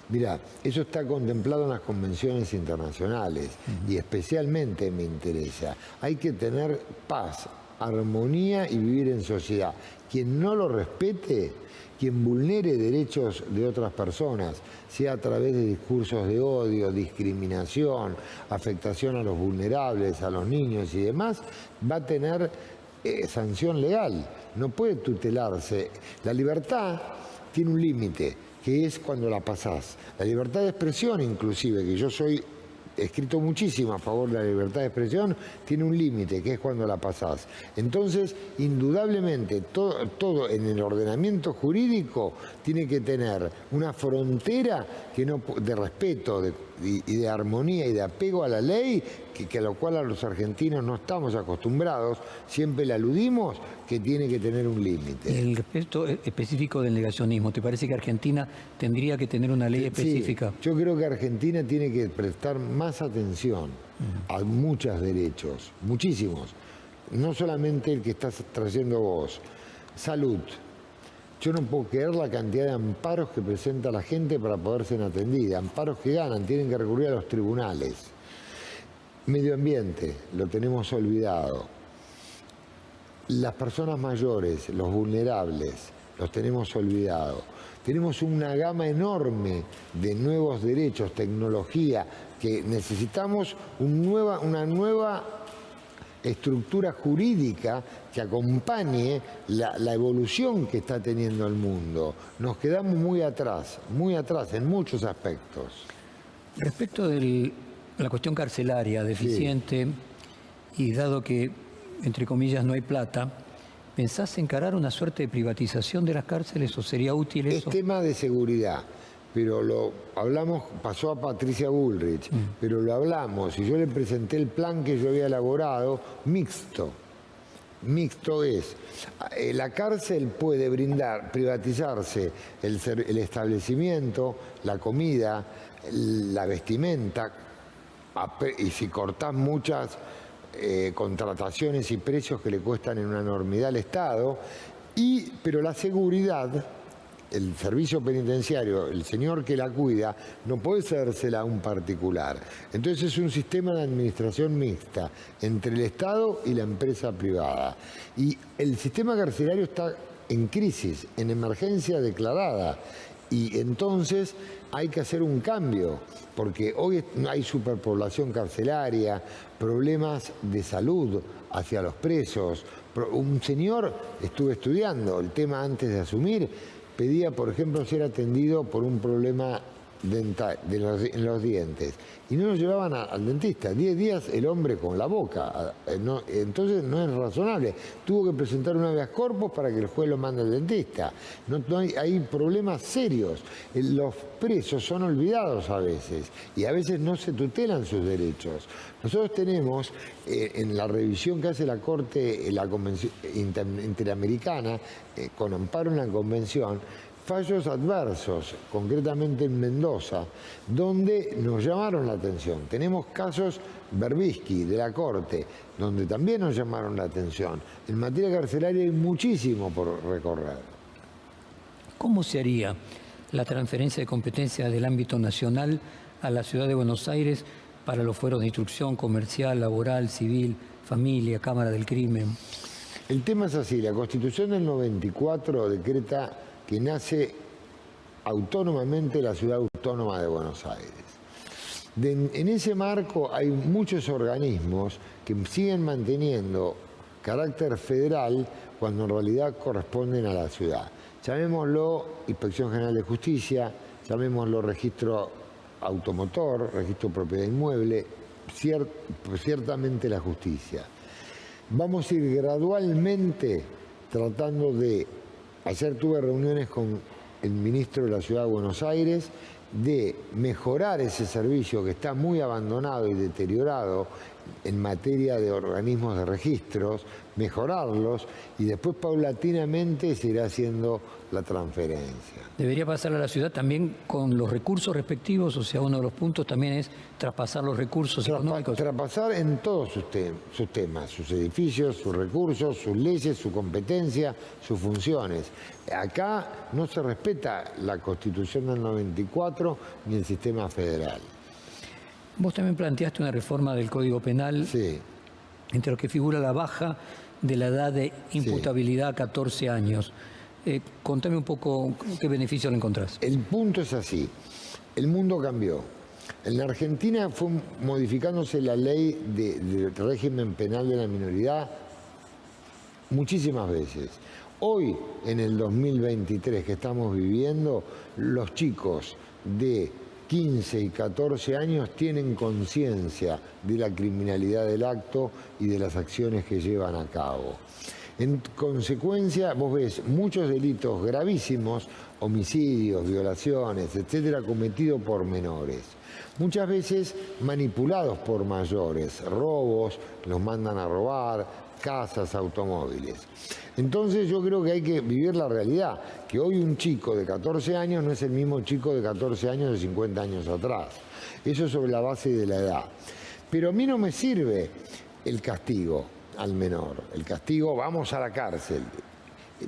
S2: Mirá, eso está contemplado en las convenciones internacionales y especialmente me interesa. Hay que tener paz, armonía y vivir en sociedad. Quien no lo respete, quien vulnere derechos de otras personas, sea a través de discursos de odio, discriminación, afectación a los vulnerables, a los niños y demás, va a tener sanción legal. No puede tutelarse. La libertad tiene un límite, que es cuando la pasás. La libertad de expresión, inclusive, que yo he escrito muchísimo a favor de la libertad de expresión, tiene un límite, que es cuando la pasás. Entonces, indudablemente, todo en el ordenamiento jurídico tiene que tener una frontera que no, de respeto y de armonía y de apego a la ley, que a lo cual a los argentinos no estamos acostumbrados, siempre le aludimos, que tiene que tener un límite.
S1: El respecto específico del negacionismo, ¿te parece que Argentina tendría que tener una ley específica?
S2: Sí, yo creo que Argentina tiene que prestar más atención a muchos derechos, muchísimos. No solamente el que estás trayendo vos. Salud. Yo no puedo creer la cantidad de amparos que presenta la gente para poder ser atendida. Amparos que ganan, tienen que recurrir a los tribunales. Medio ambiente, lo tenemos olvidado. Las personas mayores, los vulnerables, los tenemos olvidados. Tenemos una gama enorme de nuevos derechos, tecnología, que necesitamos una nueva estructura jurídica que acompañe la evolución que está teniendo el mundo. Nos quedamos muy atrás en muchos aspectos.
S1: Respecto de la cuestión carcelaria deficiente, y dado que, entre comillas, no hay plata, ¿pensás encarar una suerte de privatización de las cárceles o sería útil eso?
S2: Es tema de seguridad, pero lo hablamos, pasó a Patricia Bullrich, pero lo hablamos y yo le presenté el plan que yo había elaborado, mixto. Mixto es, la cárcel puede privatizarse el establecimiento, la comida, la vestimenta, y si cortás muchas contrataciones y precios que le cuestan en una enormidad al Estado, pero la seguridad, el servicio penitenciario, el señor que la cuida, no puede cedérsela a un particular. Entonces es un sistema de administración mixta entre el Estado y la empresa privada. Y el sistema carcelario está en crisis, en emergencia declarada. Y entonces hay que hacer un cambio, porque hoy hay superpoblación carcelaria, problemas de salud hacia los presos. Un señor, estuve estudiando el tema antes de asumir, pedía, por ejemplo, ser atendido por un problema dental en los dientes. Y no lo llevaban al dentista. 10 días el hombre con la boca. Entonces no es razonable. Tuvo que presentar un habeas corpus para que el juez lo mande al dentista. Hay problemas serios. Los presos son olvidados a veces y a veces no se tutelan sus derechos. Nosotros tenemos en la revisión que hace la Corte, la Convención Interamericana, con amparo en la Convención, fallos adversos, concretamente en Mendoza, donde nos llamaron la atención. Tenemos casos Berbisky de la Corte, donde también nos llamaron la atención. En materia carcelaria hay muchísimo por recorrer.
S1: ¿Cómo se haría la transferencia de competencias del ámbito nacional a la ciudad de Buenos Aires para los fueros de instrucción comercial, laboral, civil, familia, Cámara del Crimen?
S2: El tema es así, la Constitución del 94 decreta que nace autónomamente la Ciudad Autónoma de Buenos Aires. En ese marco hay muchos organismos que siguen manteniendo carácter federal cuando en realidad corresponden a la ciudad. Llamémoslo Inspección General de Justicia, llamémoslo Registro Automotor, Registro de Propiedad Inmueble, ciertamente la justicia. Vamos a ir gradualmente tratando de... Ayer tuve reuniones con el ministro de la Ciudad de Buenos Aires de mejorar ese servicio que está muy abandonado y deteriorado en materia de organismos de registros, mejorarlos y después paulatinamente se irá haciendo la transferencia.
S1: Debería pasar a la ciudad también con los recursos respectivos, o sea, uno de los puntos también es traspasar los recursos económicos.
S2: Traspasar en todos sus temas, sus edificios, sus recursos, sus leyes, su competencia, sus funciones. Acá no se respeta la Constitución del 94 ni el sistema federal.
S1: Vos también planteaste una reforma del Código Penal,
S2: Sí.
S1: entre los que figura la baja de la edad de imputabilidad a 14 años. Contame un poco qué beneficio le encontrás.
S2: El punto es así, el mundo cambió. En la Argentina fue modificándose la ley del régimen penal de la minoridad muchísimas veces. Hoy, en el 2023 que estamos viviendo, los chicos de 15 y 14 años tienen conciencia de la criminalidad del acto y de las acciones que llevan a cabo. En consecuencia, vos ves muchos delitos gravísimos, homicidios, violaciones, etcétera, cometidos por menores. Muchas veces manipulados por mayores, robos, los mandan a robar, casas, automóviles. Entonces yo creo que hay que vivir la realidad, que hoy un chico de 14 años no es el mismo chico de 14 años de 50 años atrás. Eso sobre la base de la edad. Pero a mí no me sirve el castigo al menor, el castigo vamos a la cárcel.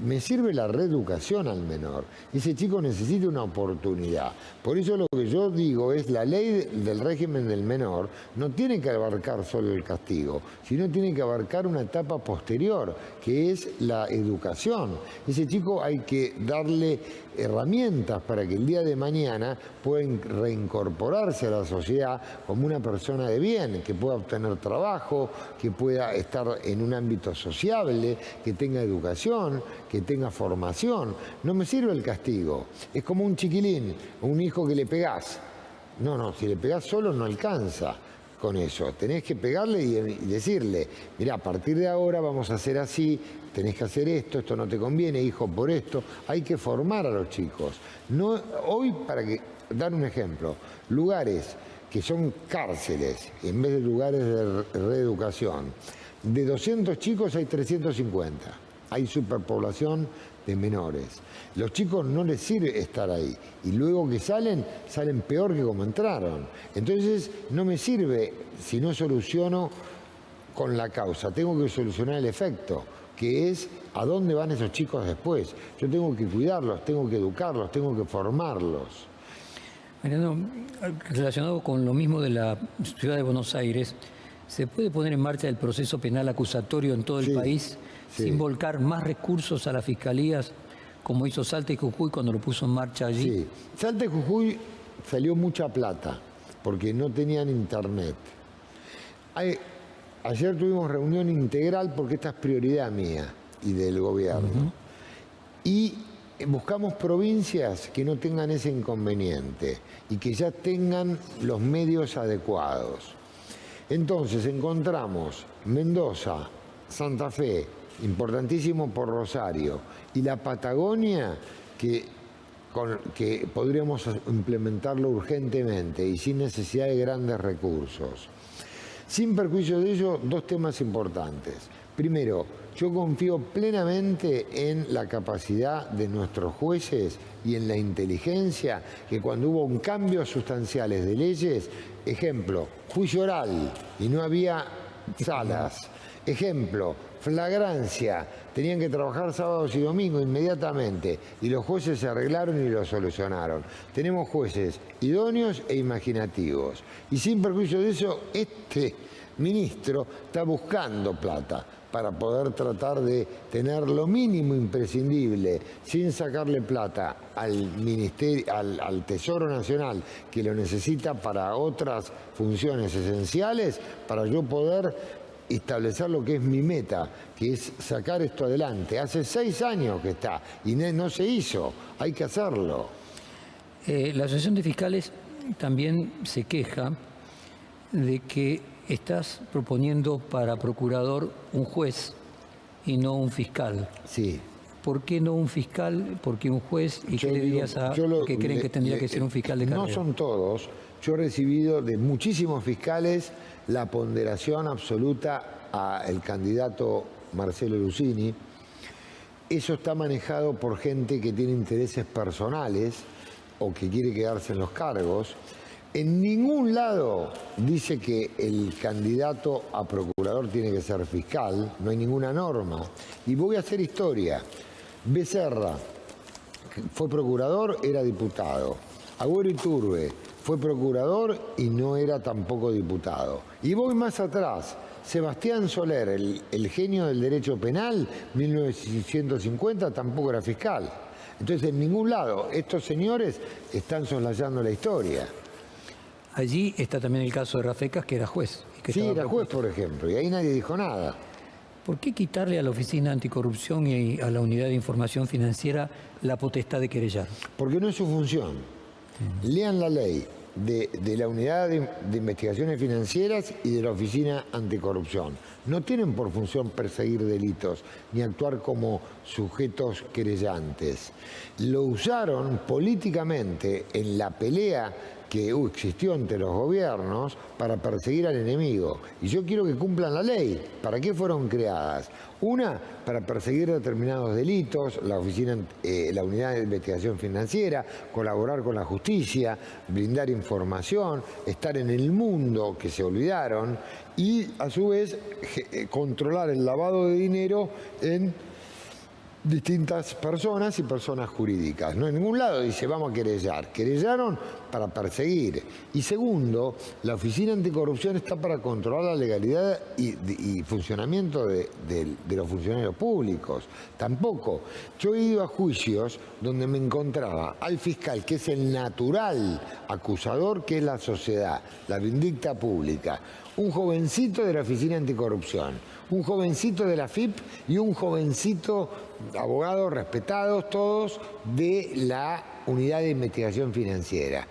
S2: Me sirve la reeducación al menor. Ese chico necesita una oportunidad. Por eso lo que yo digo es la ley del régimen del menor no tiene que abarcar solo el castigo, sino tiene que abarcar una etapa posterior, que es la educación. Ese chico hay que darle herramientas para que el día de mañana pueda reincorporarse a la sociedad como una persona de bien, que pueda obtener trabajo, que pueda estar en un ámbito sociable, que tenga educación, que tenga formación. No me sirve el castigo. Es como un chiquilín, un hijo que le pegás. No, si le pegás solo no alcanza con eso. Tenés que pegarle y decirle, mirá, a partir de ahora vamos a hacer así, tenés que hacer esto, esto no te conviene, hijo, por esto. Hay que formar a los chicos. No, hoy, dar un ejemplo, lugares que son cárceles, en vez de lugares de reeducación, de 200 chicos hay 350. Hay superpoblación de menores. Los chicos no les sirve estar ahí. Y luego que salen peor que como entraron. Entonces no me sirve si no soluciono con la causa. Tengo que solucionar el efecto, que es a dónde van esos chicos después. Yo tengo que cuidarlos, tengo que educarlos, tengo que formarlos.
S1: Mariano, relacionado con lo mismo de la ciudad de Buenos Aires, ¿se puede poner en marcha el proceso penal acusatorio en todo el país sin volcar más recursos a las fiscalías, como hizo Salta y Jujuy cuando lo puso en marcha allí?
S2: Sí, Salta y Jujuy salió mucha plata, porque no tenían internet. Ayer tuvimos reunión integral porque esta es prioridad mía y del gobierno. Y buscamos provincias que no tengan ese inconveniente y que ya tengan los medios adecuados. Entonces encontramos Mendoza, Santa Fe, importantísimo por Rosario, y la Patagonia, que podríamos implementarlo urgentemente y sin necesidad de grandes recursos. Sin perjuicio de ello, dos temas importantes. Primero, yo confío plenamente en la capacidad de nuestros jueces y en la inteligencia, que cuando hubo un cambio sustanciales de leyes, ejemplo, juicio oral y no había salas, ejemplo, flagrancia, tenían que trabajar sábados y domingos inmediatamente y los jueces se arreglaron y lo solucionaron. Tenemos jueces idóneos e imaginativos y sin perjuicio de eso, este ministro está buscando plata para poder tratar de tener lo mínimo imprescindible sin sacarle plata al ministerio, al Tesoro Nacional, que lo necesita para otras funciones esenciales, para yo poder establecer lo que es mi meta, que es sacar esto adelante. Hace 6 años que está y no se hizo, hay que hacerlo.
S1: La Asociación de Fiscales también se queja de que estás proponiendo para procurador un juez y no un fiscal.
S2: Sí.
S1: ¿por qué no un fiscal? ¿Por qué un juez? ¿Y qué le dirías a los que creen que tendría que ser un fiscal de carrera?
S2: No son todos. Yo he recibido de muchísimos fiscales la ponderación absoluta al candidato Marcelo Lucini. Eso está manejado por gente que tiene intereses personales o que quiere quedarse en los cargos. En ningún lado dice que el candidato a procurador tiene que ser fiscal, no hay ninguna norma. Y voy a hacer historia. Becerra fue procurador, era diputado. Agüero Iturbe fue procurador y no era tampoco diputado. Y voy más atrás. Sebastián Soler, el genio del derecho penal, 1950, tampoco era fiscal. Entonces, en ningún lado, estos señores están soslayando la historia.
S1: Allí está también el caso de Rafecas, que era juez. Y que
S2: Sí,
S1: estaba
S2: era juez,
S1: propuesto.
S2: por ejemplo, y ahí nadie dijo nada.
S1: ¿Por qué quitarle a la Oficina Anticorrupción y a la Unidad de Información Financiera la potestad de querellar?
S2: Porque no es su función. Lean la ley de la Unidad de Investigaciones Financieras y de la Oficina Anticorrupción. No tienen por función perseguir delitos ni actuar como sujetos querellantes. Lo usaron políticamente en la pelea que existió entre los gobiernos para perseguir al enemigo. Y yo quiero que cumplan la ley. ¿Para qué fueron creadas? Una, para perseguir determinados delitos, la Unidad de Investigación Financiera, colaborar con la justicia, brindar información, estar en el mundo que se olvidaron y, a su vez, controlar el lavado de dinero en distintas personas y personas jurídicas. No en ningún lado dice vamos a querellar. Querellaron para perseguir. Y segundo, la Oficina Anticorrupción está para controlar la legalidad y funcionamiento de los funcionarios públicos. Tampoco. Yo he ido a juicios donde me encontraba al fiscal, que es el natural acusador, que es la sociedad, la vindicta pública, un jovencito de la Oficina Anticorrupción, un jovencito de la FIP y un jovencito, abogados respetados todos, de la Unidad de Investigación Financiera.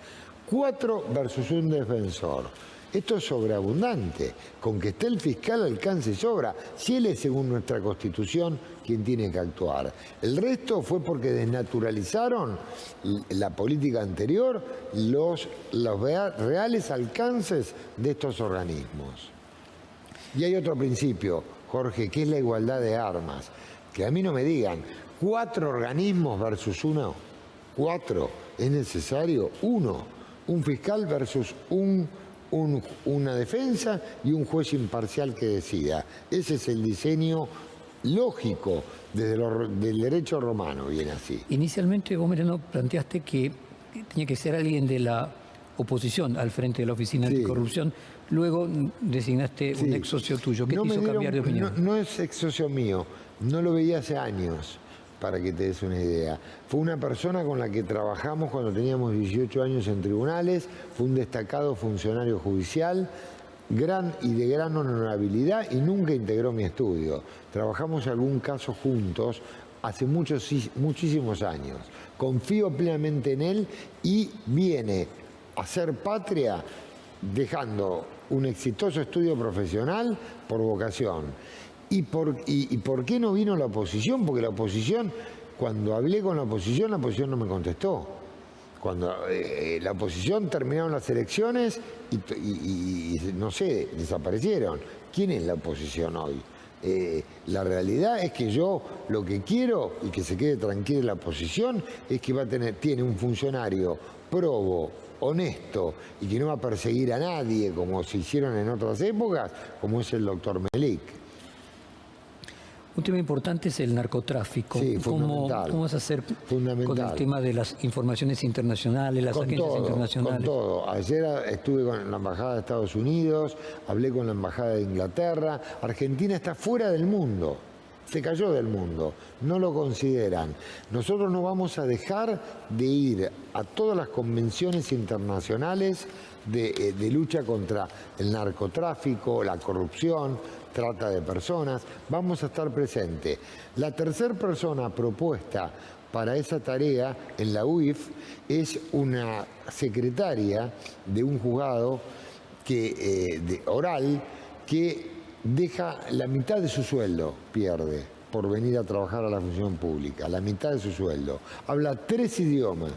S2: 4 versus un defensor. Esto es sobreabundante. Con que esté el fiscal alcance y sobra. Si él es, según nuestra Constitución, quien tiene que actuar. El resto fue porque desnaturalizaron la política anterior, los reales alcances de estos organismos. Y hay otro principio, Jorge, que es la igualdad de armas. Que a mí no me digan, 4 organismos versus 1, 4, es necesario 1, un fiscal versus una defensa y un juez imparcial que decida. Ese es el diseño lógico del derecho romano, viene así.
S1: Inicialmente vos, Mariano, planteaste que tenía que ser alguien de la oposición al frente de la Oficina Anticorrupción. Luego designaste un ex socio tuyo. ¿Qué te hizo cambiar de opinión?
S2: No es ex socio mío, no lo veía hace años, para que te des una idea. Fue una persona con la que trabajamos cuando teníamos 18 años en tribunales, fue un destacado funcionario judicial, de gran honorabilidad y nunca integró mi estudio. Trabajamos algún caso juntos hace muchísimos años. Confío plenamente en él y viene a ser patria dejando un exitoso estudio profesional por vocación. ¿Y por qué no vino la oposición? Porque la oposición, cuando hablé con la oposición no me contestó. Cuando la oposición terminaron las elecciones y no sé, desaparecieron. ¿Quién es la oposición hoy? La realidad es que yo lo que quiero, y que se quede tranquila la oposición, es que tiene un funcionario probo, honesto y que no va a perseguir a nadie como se hicieron en otras épocas, como es el doctor Melik.
S1: Un tema importante es el narcotráfico.
S2: Sí,
S1: ¿Cómo vas a hacer con el tema de las informaciones internacionales, las agencias internacionales?
S2: Con todo. Ayer estuve con la Embajada de Estados Unidos, hablé con la Embajada de Inglaterra. Argentina está fuera del mundo, se cayó del mundo, no lo consideran. Nosotros no vamos a dejar de ir a todas las convenciones internacionales de lucha contra el narcotráfico, la corrupción, trata de personas. Vamos a estar presentes. La tercera persona propuesta para esa tarea en la UIF es una secretaria de un juzgado oral que deja la mitad de su sueldo, pierde, por venir a trabajar a la función pública, la mitad de su sueldo. Habla 3 idiomas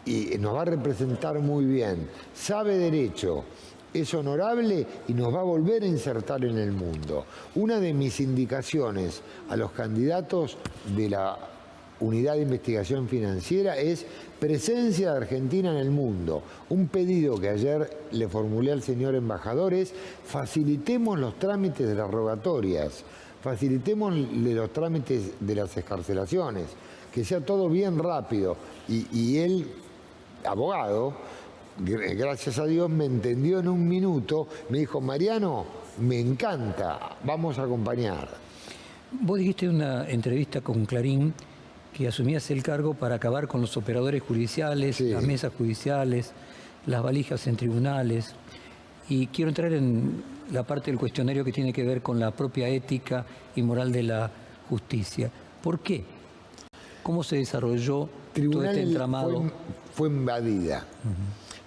S2: y nos va a representar muy bien. Sabe derecho, es honorable y nos va a volver a insertar en el mundo. Una de mis indicaciones a los candidatos de la Unidad de Investigación Financiera es presencia de Argentina en el mundo. Un pedido que ayer le formulé al señor embajador es: facilitemos los trámites de las rogatorias, facilitemos los trámites de las excarcelaciones, que sea todo bien rápido. Y él, abogado, gracias a Dios, me entendió en un minuto, me dijo: Mariano, me encanta, vamos a acompañar.
S1: Vos dijiste en una entrevista con Clarín que asumías el cargo para acabar con los operadores judiciales,
S2: Sí.
S1: las mesas judiciales, las valijas en tribunales. Y quiero entrar en la parte del cuestionario que tiene que ver con la propia ética y moral de la justicia. ¿Por qué? ¿Cómo se desarrolló todo este entramado?
S2: Fue invadida.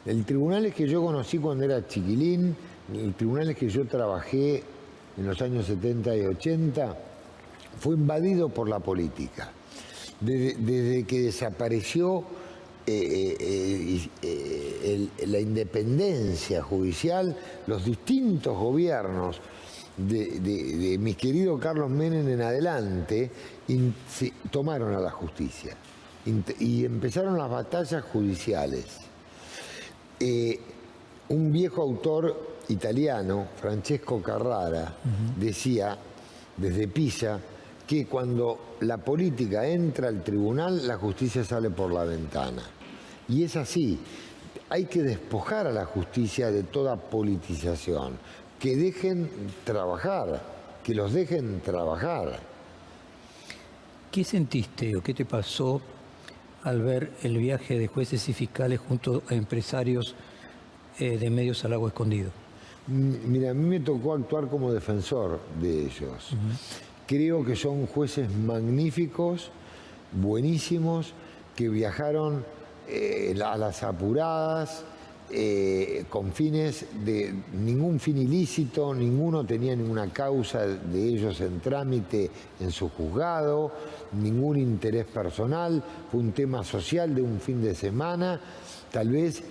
S2: El tribunal es que yo conocí cuando era chiquilín, el tribunal es que yo trabajé en los años 70 y 80, fue invadido por la política. Desde que desapareció la independencia judicial, los distintos gobiernos de mi querido Carlos Menem en adelante tomaron a la justicia y empezaron las batallas judiciales. Un viejo autor italiano, Francesco Carrara, decía desde Pisa que cuando la política entra al tribunal, la justicia sale por la ventana. Y es así. Hay que despojar a la justicia de toda politización. Que dejen trabajar, que los dejen trabajar.
S1: ¿Qué sentiste o qué te pasó al ver el viaje de jueces y fiscales junto a empresarios de medios al lago escondido?
S2: Mira, a mí me tocó actuar como defensor de ellos. Creo que son jueces magníficos, buenísimos, que viajaron a las apuradas, con fines de ningún fin ilícito, ninguno tenía ninguna causa de ellos en trámite en su juzgado, ningún interés personal, fue un tema social de un fin de semana, tal vez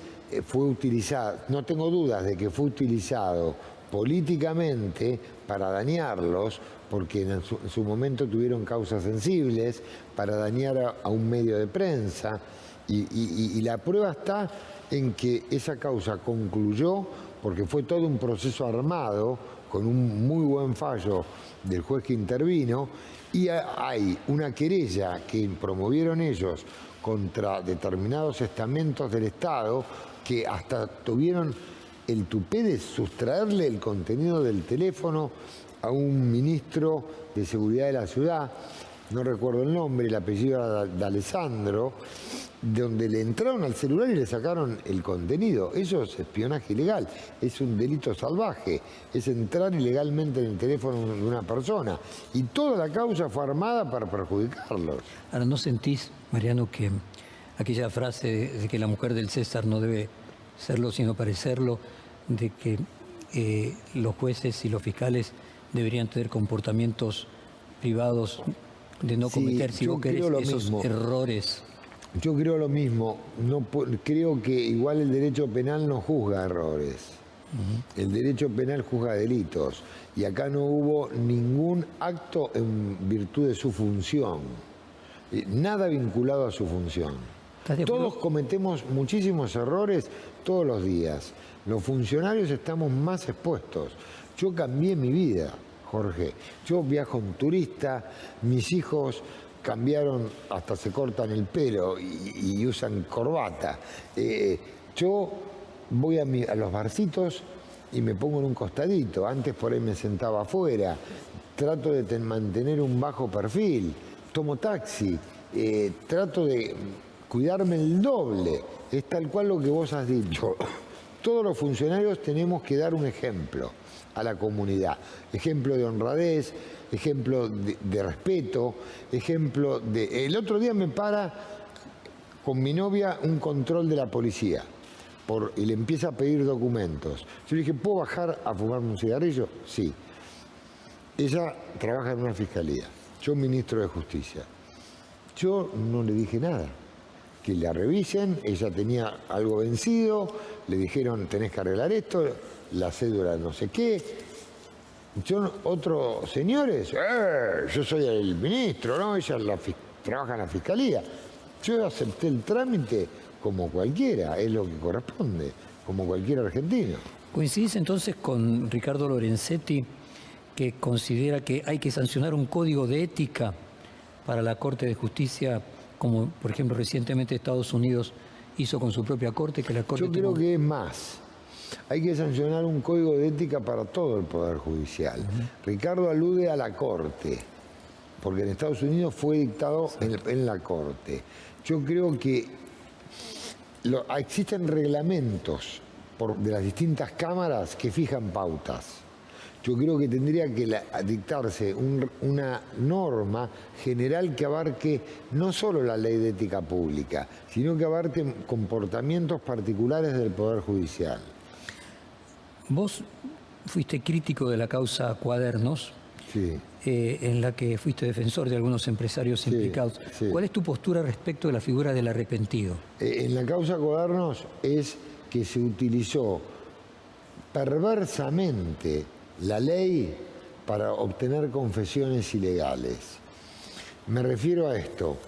S2: fue utilizado, no tengo dudas de que fue utilizado políticamente para dañarlos, porque en su momento tuvieron causas sensibles, para dañar a un medio de prensa, y la prueba está en que esa causa concluyó porque fue todo un proceso armado con un muy buen fallo del juez que intervino, y hay una querella que promovieron ellos contra determinados estamentos del Estado que hasta tuvieron el tupé de sustraerle el contenido del teléfono a un ministro de Seguridad de la ciudad, no recuerdo el nombre, el apellido era D'Alessandro, donde le entraron al celular y le sacaron el contenido. Eso es espionaje ilegal, es un delito salvaje, es entrar ilegalmente en el teléfono de una persona. Y toda la causa fue armada para perjudicarlos.
S1: Ahora, ¿no sentís, Mariano, que aquella frase de que la mujer del César no debe serlo sino parecerlo, de que los jueces y los fiscales deberían tener comportamientos privados de no cometer, si vos querés, esos errores?
S2: Yo creo lo mismo. Creo que igual el derecho penal no juzga errores. El derecho penal juzga delitos. Y acá no hubo ningún acto en virtud de su función. Nada vinculado a su función. Todos cometemos muchísimos errores todos los días. Los funcionarios estamos más expuestos. Yo cambié mi vida, Jorge. Yo viajo en turista, mis hijos cambiaron, hasta se cortan el pelo y usan corbata. Yo voy a los barcitos y me pongo en un costadito. Antes por ahí me sentaba afuera. Trato de mantener un bajo perfil. Tomo taxi. Trato de cuidarme el doble. Es tal cual lo que vos has dicho. Todos los funcionarios tenemos que dar un ejemplo a la comunidad. Ejemplo de honradez, ejemplo de respeto, ejemplo de... El otro día me para con mi novia un control de la policía y le empieza a pedir documentos. Yo le dije, ¿puedo bajar a fumarme un cigarrillo? Sí. Ella trabaja en una fiscalía, yo ministro de Justicia. Yo no le dije nada, que la revisen, ella tenía algo vencido, le dijeron tenés que arreglar esto, la cédula no sé qué. Otros señores, yo soy el ministro, ¿no? Ella trabaja en la fiscalía. Yo acepté el trámite como cualquiera, es lo que corresponde, como cualquier argentino.
S1: ¿Coincidís entonces con Ricardo Lorenzetti, que considera que hay que sancionar un código de ética para la Corte de Justicia, como por ejemplo recientemente Estados Unidos hizo con su propia Corte? Que la Corte
S2: Yo creo que es más. Hay que sancionar un código de ética para todo el Poder Judicial. Ricardo alude a la Corte, porque en Estados Unidos fue dictado en la Corte. Yo creo que existen reglamentos de las distintas cámaras que fijan pautas. Yo creo que tendría que dictarse una norma general que abarque no solo la ley de ética pública, sino que abarque comportamientos particulares del Poder Judicial.
S1: Vos fuiste crítico de la causa Cuadernos,
S2: Sí.
S1: en la que fuiste defensor de algunos empresarios implicados.
S2: Sí.
S1: ¿Cuál es tu postura respecto de la figura del arrepentido?
S2: En la causa Cuadernos es que se utilizó perversamente la ley para obtener confesiones ilegales. Me refiero a esto.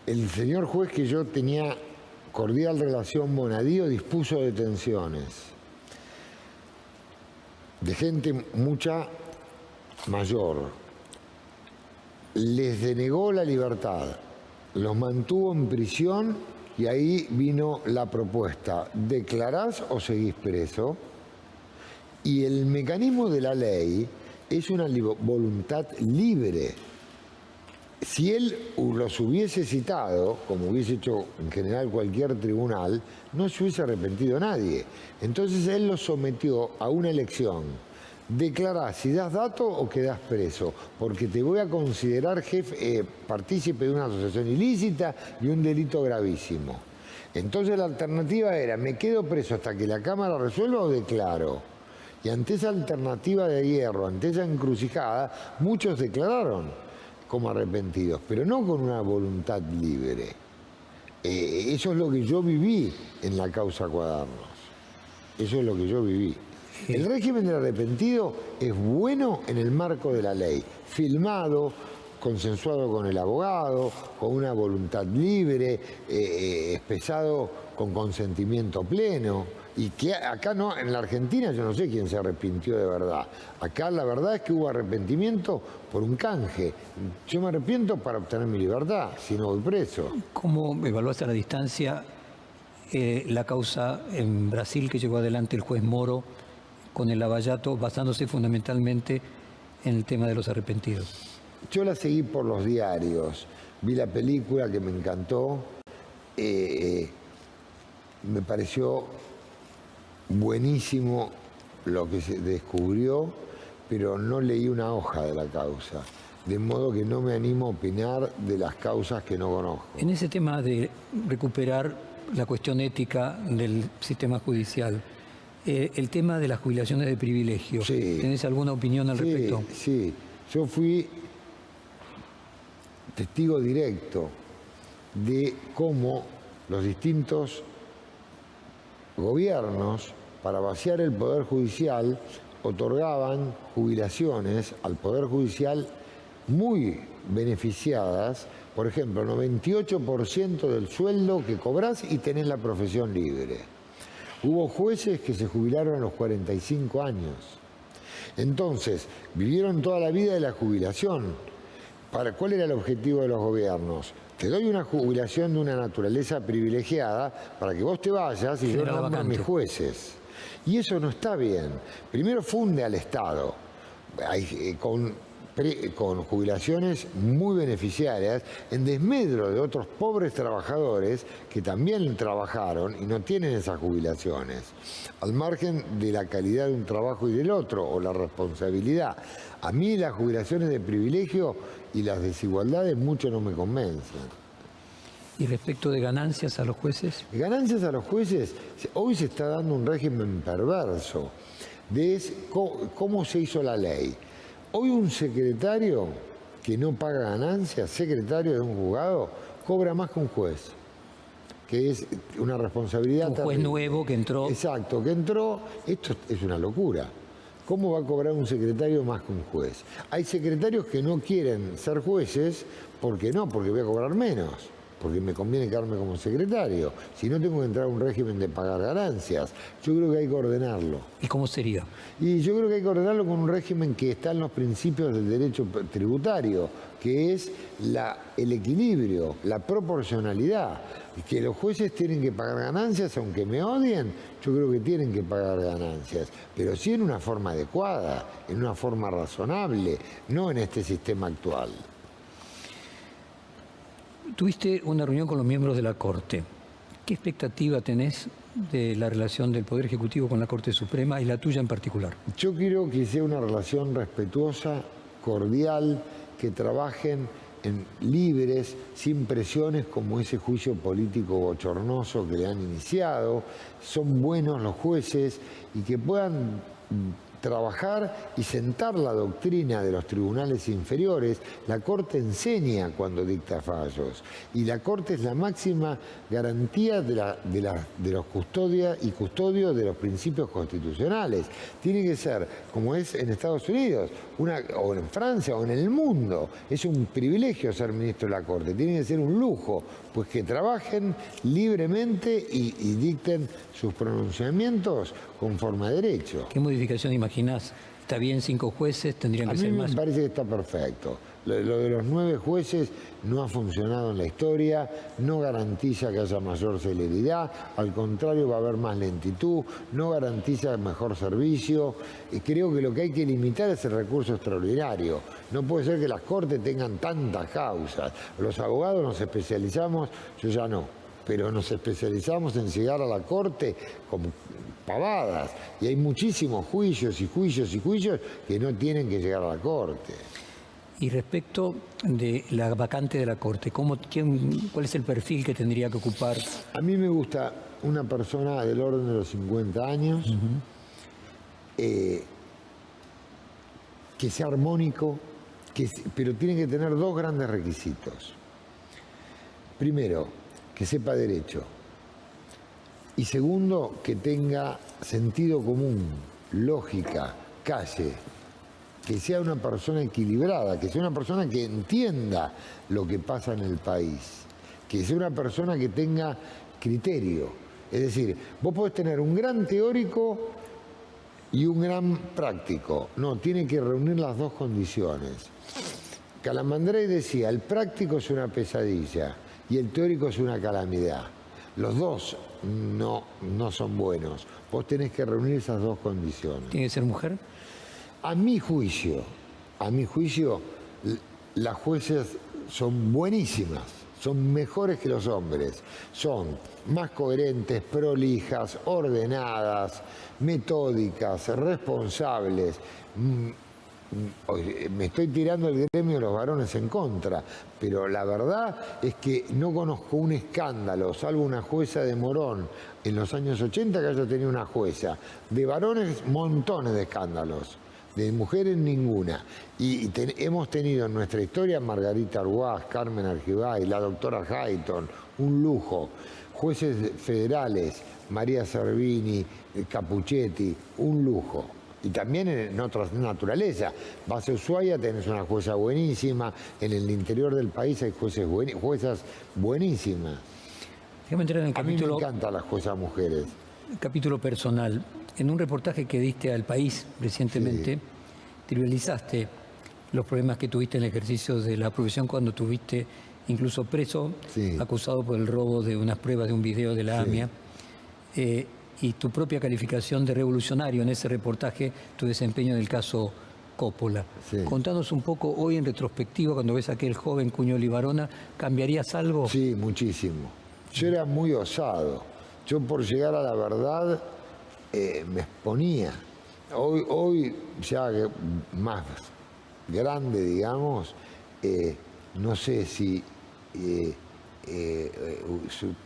S2: El señor juez, que yo tenía cordial relación Bonadío, dispuso detenciones de gente mucha mayor. Les denegó la libertad, los mantuvo en prisión y ahí vino la propuesta: ¿declarás o seguís preso? Y el mecanismo de la ley es una voluntad libre. Si él los hubiese citado, como hubiese hecho en general cualquier tribunal, no se hubiese arrepentido nadie. Entonces él los sometió a una elección: declarás si das dato o quedás preso, porque te voy a considerar partícipe de una asociación ilícita y un delito gravísimo. Entonces la alternativa era: me quedo preso hasta que la Cámara resuelva o declaro. Y ante esa alternativa de hierro, ante esa encrucijada, muchos declararon como arrepentidos, pero no con una voluntad libre. Eso es lo que yo viví en la causa Cuadernos. Eso es lo que yo viví. El régimen del arrepentido es bueno en el marco de la ley, filmado, consensuado con el abogado, con una voluntad libre, expresado con consentimiento pleno. Y que acá no, en la Argentina yo no sé quién se arrepintió de verdad. Acá la verdad es que hubo arrepentimiento por un canje. Yo me arrepiento para obtener mi libertad, si no voy preso.
S1: ¿Cómo evaluaste a la distancia la causa en Brasil que llevó adelante el juez Moro con el Lavallato, basándose fundamentalmente en el tema de los arrepentidos?
S2: Yo la seguí por los diarios, vi la película que me encantó, me pareció buenísimo lo que se descubrió, pero no leí una hoja de la causa, de modo que no me animo a opinar de las causas que no conozco.
S1: En ese tema de recuperar la cuestión ética del sistema judicial, el tema de las jubilaciones de privilegio,
S2: Sí.
S1: ¿tenés alguna opinión al respecto?
S2: Sí, yo fui testigo directo de cómo los distintos gobiernos, para vaciar el Poder Judicial, otorgaban jubilaciones al Poder Judicial muy beneficiadas. Por ejemplo, 98% del sueldo que cobrás y tenés la profesión libre. Hubo jueces que se jubilaron a los 45 años. Entonces, vivieron toda la vida de la jubilación. ¿Cuál era el objetivo de los gobiernos? Te doy una jubilación de una naturaleza privilegiada para que vos te vayas y yo nombro a mis jueces. Y eso no está bien. Primero funde al Estado con jubilaciones muy beneficiarias en desmedro de otros pobres trabajadores que también trabajaron y no tienen esas jubilaciones, al margen de la calidad de un trabajo y del otro, o la responsabilidad. A mí las jubilaciones de privilegio y las desigualdades mucho no me convencen.
S1: ¿Y respecto de ganancias a los jueces?
S2: Ganancias a los jueces, hoy se está dando un régimen perverso de cómo se hizo la ley. Hoy un secretario que no paga ganancias, secretario de un juzgado, cobra más que un juez, que es una responsabilidad
S1: Un juez
S2: terrible.
S1: nuevo que entró.
S2: Exacto, que entró, esto es una locura. ¿Cómo va a cobrar un secretario más que un juez? Hay secretarios que no quieren ser jueces, ¿por qué no? Porque voy a cobrar menos, porque me conviene quedarme como secretario. Si no, tengo que entrar a un régimen de pagar ganancias. Yo creo que hay que ordenarlo.
S1: ¿Y cómo sería?
S2: Y yo creo que hay que ordenarlo con un régimen que está en los principios del derecho tributario, que es el equilibrio, la proporcionalidad. Que los jueces tienen que pagar ganancias, aunque me odien, yo creo que tienen que pagar ganancias, pero sí en una forma adecuada, en una forma razonable, no en este sistema actual.
S1: Tuviste una reunión con los miembros de la Corte. ¿Qué expectativa tenés de la relación del Poder Ejecutivo con la Corte Suprema y la tuya en particular?
S2: Yo quiero que sea una relación respetuosa, cordial, que trabajen libres, sin presiones como ese juicio político bochornoso que le han iniciado. Son buenos los jueces y que puedan trabajar y sentar la doctrina de los tribunales inferiores. La Corte enseña cuando dicta fallos y la Corte es la máxima garantía de los custodia y custodio de los principios constitucionales. Tiene que ser, como es en Estados Unidos, o en Francia o en el mundo. Es un privilegio ser ministro de la Corte, tiene que ser un lujo, pues que trabajen libremente y dicten sus pronunciamientos conforme a derecho.
S1: ¿Qué modificación imaginás? ¿Está bien 5 jueces? ¿Tendrían que ser
S2: A mí
S1: más?
S2: me parece que está perfecto. Lo de los 9 jueces no ha funcionado en la historia, no garantiza que haya mayor celeridad, al contrario va a haber más lentitud, no garantiza mejor servicio. Y creo que lo que hay que limitar es el recurso extraordinario. No puede ser que las cortes tengan tantas causas. Los abogados nos especializamos, yo ya no, pero nos especializamos en llegar a la corte como pavadas. Y hay muchísimos juicios y juicios y juicios que no tienen que llegar a la corte.
S1: Y respecto de la vacante de la Corte, ¿cuál es el perfil que tendría que ocupar?
S2: A mí me gusta una persona del orden de los 50 años, que sea armónico, pero tiene que tener 2 grandes requisitos. Primero, que sepa derecho. Y segundo, que tenga sentido común, lógica, calle. Que sea una persona equilibrada, que sea una persona que entienda lo que pasa en el país, que sea una persona que tenga criterio. Es decir, vos podés tener un gran teórico y un gran práctico. No, tiene que reunir las 2 condiciones. Calamandrei decía, el práctico es una pesadilla y el teórico es una calamidad. Los 2 no son buenos. Vos tenés que reunir esas 2 condiciones.
S1: ¿Tiene que ser mujer?
S2: A mi juicio, las jueces son buenísimas, son mejores que los hombres, son más coherentes, prolijas, ordenadas, metódicas, responsables. Me estoy tirando el gremio de los varones en contra, pero la verdad es que no conozco un escándalo, salvo una jueza de Morón en los años 80 que haya tenido una jueza. De varones, montones de escándalos. De mujeres ninguna. Y hemos tenido en nuestra historia Margarita Arguaz, Carmen Argibay, la doctora Hayton, un lujo. Jueces federales, María Servini, Capuchetti, un lujo. Y también en otras naturaleza. Vas a Ushuaia, tenés una jueza buenísima. En el interior del país hay juezas buenísimas.
S1: Déjame entrar en el
S2: A mí me
S1: capítulo,
S2: encantan las juezas mujeres.
S1: capítulo personal. En un reportaje que diste al País recientemente, trivializaste los problemas que tuviste en el ejercicio de la profesión cuando tuviste incluso preso, acusado por el robo de unas pruebas de un video de la AMIA, y tu propia calificación de revolucionario en ese reportaje, tu desempeño en el caso Coppola. Contanos un poco hoy en retrospectiva, cuando ves a aquel joven Cuño Libarona, ¿cambiarías algo?
S2: Sí, muchísimo. Yo era muy osado. Yo por llegar a la verdad me exponía. Hoy ya más grande, digamos, no sé si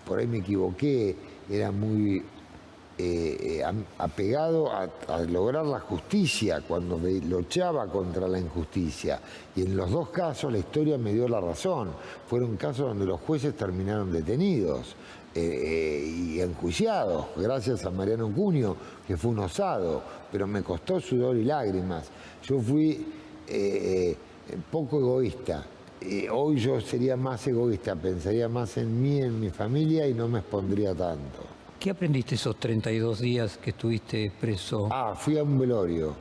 S2: por ahí me equivoqué, era muy apegado a lograr la justicia cuando luchaba contra la injusticia. Y en los dos casos la historia me dio la razón. Fueron casos donde los jueces terminaron detenidos y enjuiciados, gracias a Mariano Cunio, que fue un osado, pero me costó sudor y lágrimas. Yo fui poco egoísta. Hoy yo sería más egoísta, pensaría más en mí, en mi familia y no me expondría tanto.
S1: ¿Qué aprendiste esos 32 días que estuviste preso?
S2: Fui a un velorio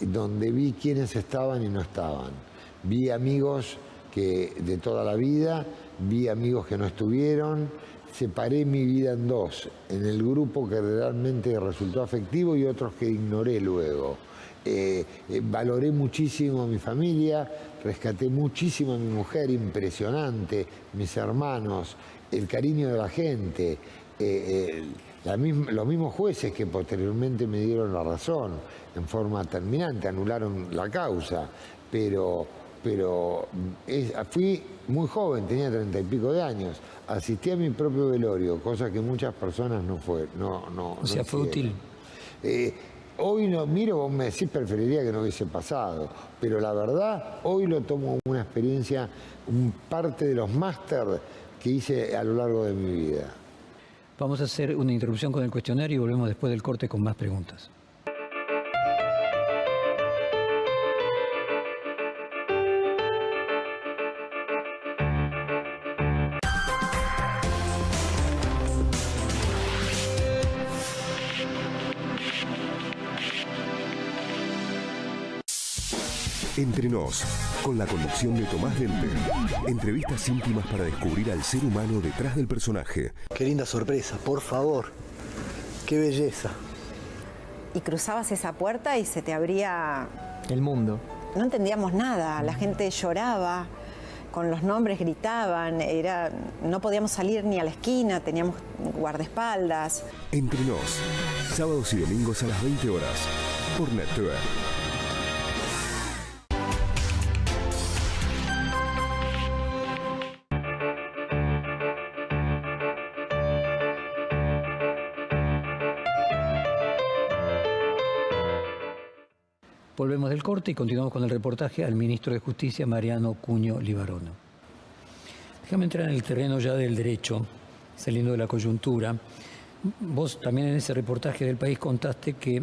S2: donde vi quiénes estaban y no estaban. Vi amigos de toda la vida, vi amigos que no estuvieron. Separé mi vida en dos, en el grupo que realmente resultó afectivo y otros que ignoré luego. Valoré muchísimo a mi familia, rescaté muchísimo a mi mujer, impresionante, mis hermanos, el cariño de la gente. Los mismos jueces que posteriormente me dieron la razón en forma terminante, anularon la causa, pero fui muy joven, tenía 30 y pico de años, asistí a mi propio velorio, cosa que muchas personas no fue.
S1: O sea, fue útil.
S2: Hoy no miro, vos me decís, preferiría que no hubiese pasado, pero la verdad, hoy lo tomo como una experiencia, parte de los máster que hice a lo largo de mi vida.
S1: Vamos a hacer una interrupción con el cuestionario y volvemos después del corte con más preguntas.
S4: Entre Nos, con la conducción de Tomás Dente. Entrevistas íntimas para descubrir al ser humano detrás del personaje.
S5: Qué linda sorpresa, por favor. Qué belleza.
S6: Y cruzabas esa puerta y se te abría...
S7: el mundo.
S6: No entendíamos nada, la gente lloraba, con los nombres gritaban, no podíamos salir ni a la esquina, teníamos guardaespaldas.
S4: Entre Nos, sábados y domingos a las 20 horas, por NetTV.
S1: Volvemos del corte y continuamos con el reportaje al ministro de Justicia, Mariano Cunio Libarona. Déjame entrar en el terreno ya del derecho, saliendo de la coyuntura. Vos también en ese reportaje del País contaste que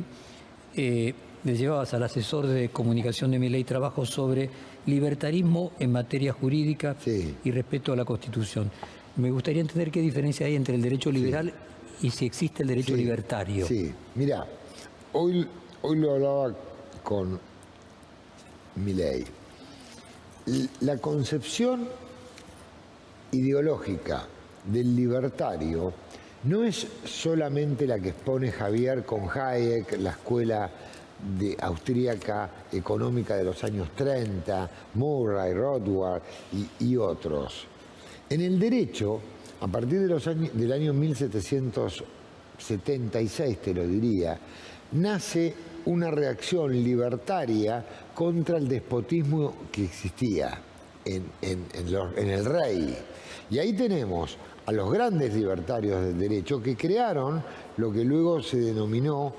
S1: le llevabas al asesor de comunicación de Milei trabajo sobre libertarismo en materia jurídica y respeto a la Constitución. Me gustaría entender qué diferencia hay entre el derecho liberal y si existe el derecho libertario.
S2: Sí, mirá, hoy lo hablaba con Milei. La concepción ideológica del libertario no es solamente la que expone Javier con Hayek, la escuela austríaca económica de los años 30, Murray, Rothbard y otros. En el derecho, a partir del año 1776, te lo diría, nace una reacción libertaria contra el despotismo que existía en el rey. Y ahí tenemos a los grandes libertarios del derecho que crearon lo que luego se denominó,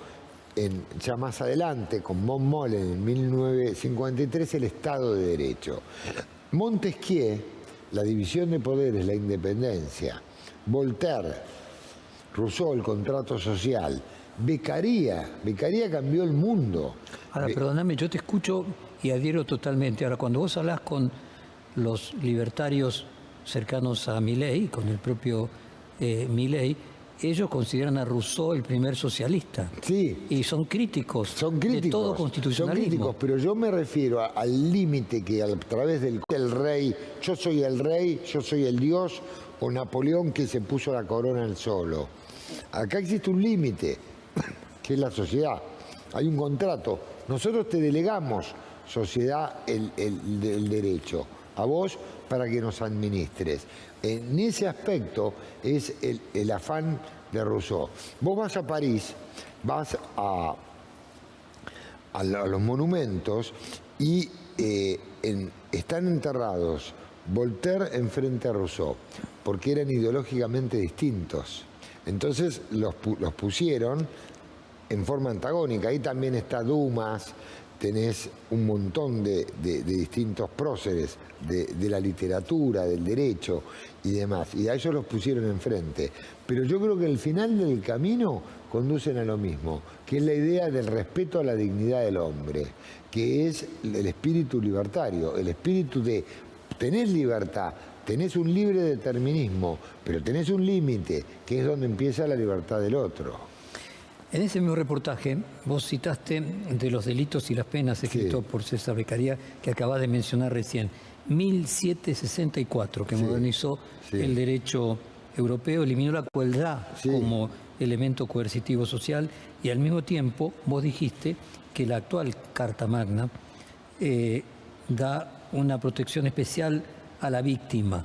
S2: ya más adelante, con von Mollen en 1953, el Estado de Derecho. Montesquieu, la división de poderes, la independencia. Voltaire, Rousseau, el contrato social. Beccaria cambió el mundo.
S1: Ahora, perdóname, yo te escucho y adhiero totalmente. Ahora, cuando vos hablás con los libertarios cercanos a Milei, con el propio Milei, ellos consideran a Rousseau el primer socialista.
S2: Sí.
S1: Y son críticos de todo constitucionalismo.
S2: Son críticos, pero yo me refiero al límite que a través del rey, yo soy el rey, yo soy el dios, o Napoleón que se puso la corona él solo. Acá existe un límite, que es la sociedad. Hay un contrato. Nosotros te delegamos, sociedad, el derecho, a vos para que nos administres. En ese aspecto es el afán de Rousseau. Vos vas a París, vas a los monumentos y están enterrados Voltaire enfrente a Rousseau, porque eran ideológicamente distintos. Entonces los pusieron en forma antagónica. Ahí también está Dumas, tenés un montón de distintos próceres de la literatura, del derecho y demás. Y a ellos los pusieron enfrente. Pero yo creo que el final del camino conducen a lo mismo, que es la idea del respeto a la dignidad del hombre, que es el espíritu libertario, el espíritu de tenés libertad, tenés un libre determinismo, pero tenés un límite, que es donde empieza la libertad del otro.
S1: En ese mismo reportaje, vos citaste de los delitos y las penas, escrito por César Beccaria, que acabás de mencionar recién, 1764, que modernizó el derecho europeo, eliminó la crueldad como elemento coercitivo social, y al mismo tiempo vos dijiste que la actual Carta Magna da una protección especial a la víctima.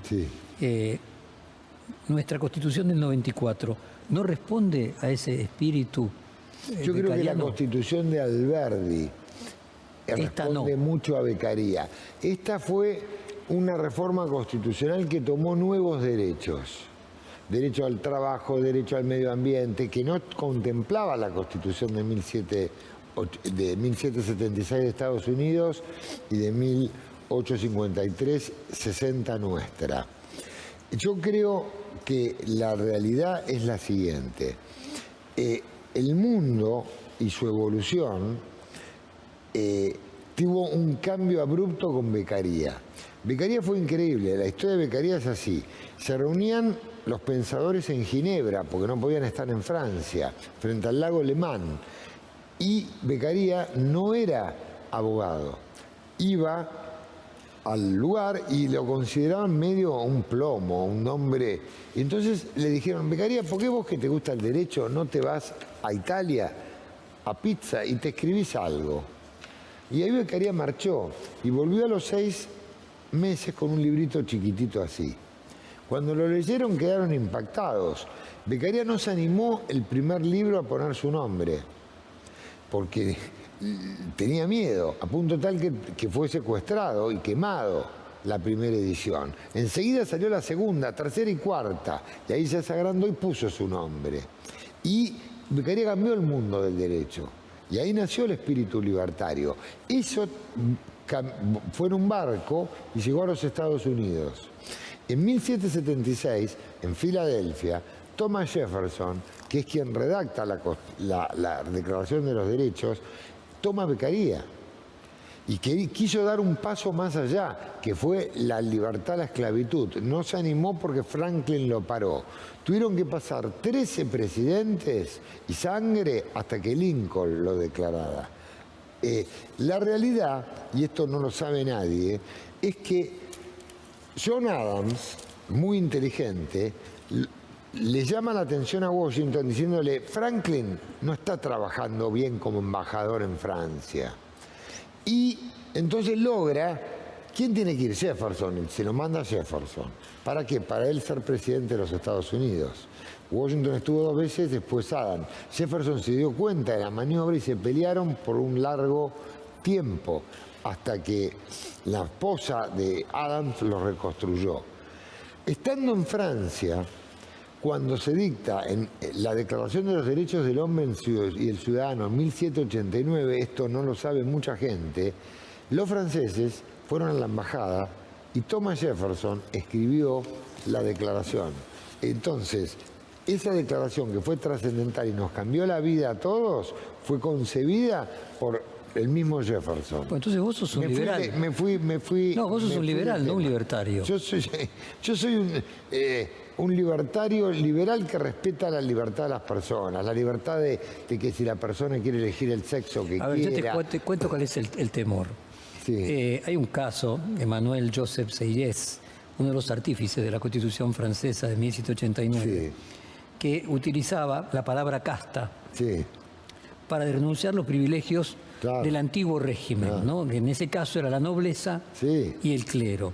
S1: Nuestra Constitución del 94 no responde a ese espíritu.
S2: Yo creo que la Constitución de Alberdi responde mucho a Beccaria. Esta fue una reforma constitucional que tomó nuevos derechos. Derecho al trabajo, derecho al medio ambiente, que no contemplaba la Constitución de 1776 de Estados Unidos y de 1853, 60 nuestra. Yo creo que la realidad es la siguiente. El mundo y su evolución tuvo un cambio abrupto con Beccaria. Beccaria fue increíble, la historia de Beccaria es así. Se reunían los pensadores en Ginebra, porque no podían estar en Francia, frente al lago Le Mans. Y Beccaria no era abogado, iba al lugar y lo consideraban medio un plomo, un hombre. Y entonces le dijeron, Beccaria, ¿por qué vos que te gusta el derecho no te vas a Italia, a Pizza, y te escribís algo? Y ahí Beccaria marchó y volvió a los 6 meses con un librito chiquitito así. Cuando lo leyeron quedaron impactados. Beccaria no se animó el primer libro a poner su nombre, porque tenía miedo, a punto tal que fue secuestrado y quemado la primera edición. Enseguida salió la segunda, tercera y cuarta, y ahí se agrandó y puso su nombre. Y Beccaria cambió el mundo del derecho, y ahí nació el espíritu libertario. Eso fue en un barco y llegó a los Estados Unidos. En 1776, en Filadelfia, Thomas Jefferson, que es quien redacta la Declaración de los Derechos, toma Beccaria y que quiso dar un paso más allá, que fue la libertad a la esclavitud. No se animó porque Franklin lo paró. Tuvieron que pasar 13 presidentes y sangre hasta que Lincoln lo declarara. La realidad, y esto no lo sabe nadie, es que John Adams, muy inteligente, le llama la atención a Washington diciéndole, Franklin no está trabajando bien como embajador en Francia. Y entonces logra, ¿quién tiene que ir? Jefferson, se lo manda a Jefferson. ¿Para qué? Para él ser presidente de los Estados Unidos. Washington estuvo 2 veces, después Adams. Jefferson se dio cuenta de la maniobra y se pelearon por un largo tiempo, hasta que la esposa de Adams lo reconstruyó. Estando en Francia, cuando se dicta en la Declaración de los Derechos del Hombre y el Ciudadano en 1789, esto no lo sabe mucha gente, los franceses fueron a la embajada y Thomas Jefferson escribió la declaración. Entonces, esa declaración que fue trascendental y nos cambió la vida a todos, fue concebida por el mismo Jefferson.
S1: Pues entonces vos sos un liberal.
S2: Me fui.
S1: No, vos sos un liberal, no un libertario.
S2: Yo soy un libertario liberal que respeta la libertad de las personas, la libertad de que si la persona quiere elegir el sexo que
S1: A ver,
S2: quiera.
S1: yo te cuento cuál es el temor.
S2: Sí.
S1: Hay un caso, Emmanuel Joseph Seilles, uno de los artífices de la Constitución francesa de 1789, que utilizaba la palabra casta para denunciar los privilegios del antiguo régimen, ¿no? En ese caso era la nobleza y el clero.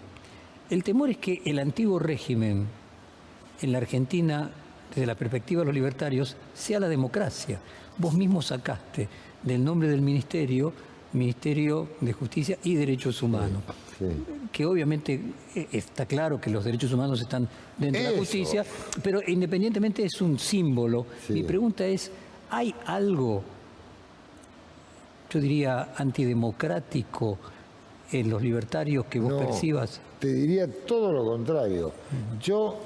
S1: El temor es que el antiguo régimen en la Argentina, desde la perspectiva de los libertarios, sea la democracia. Vos mismo sacaste del nombre del ministerio Ministerio de Justicia y Derechos Humanos.
S2: Sí.
S1: Que obviamente está claro que los derechos humanos están dentro de la
S2: Eso.
S1: justicia, pero independientemente es un símbolo.
S2: Sí.
S1: Mi pregunta es, ¿hay algo, yo diría, antidemocrático en los libertarios que vos
S2: No,
S1: percibas?
S2: te diría todo lo contrario. Yo,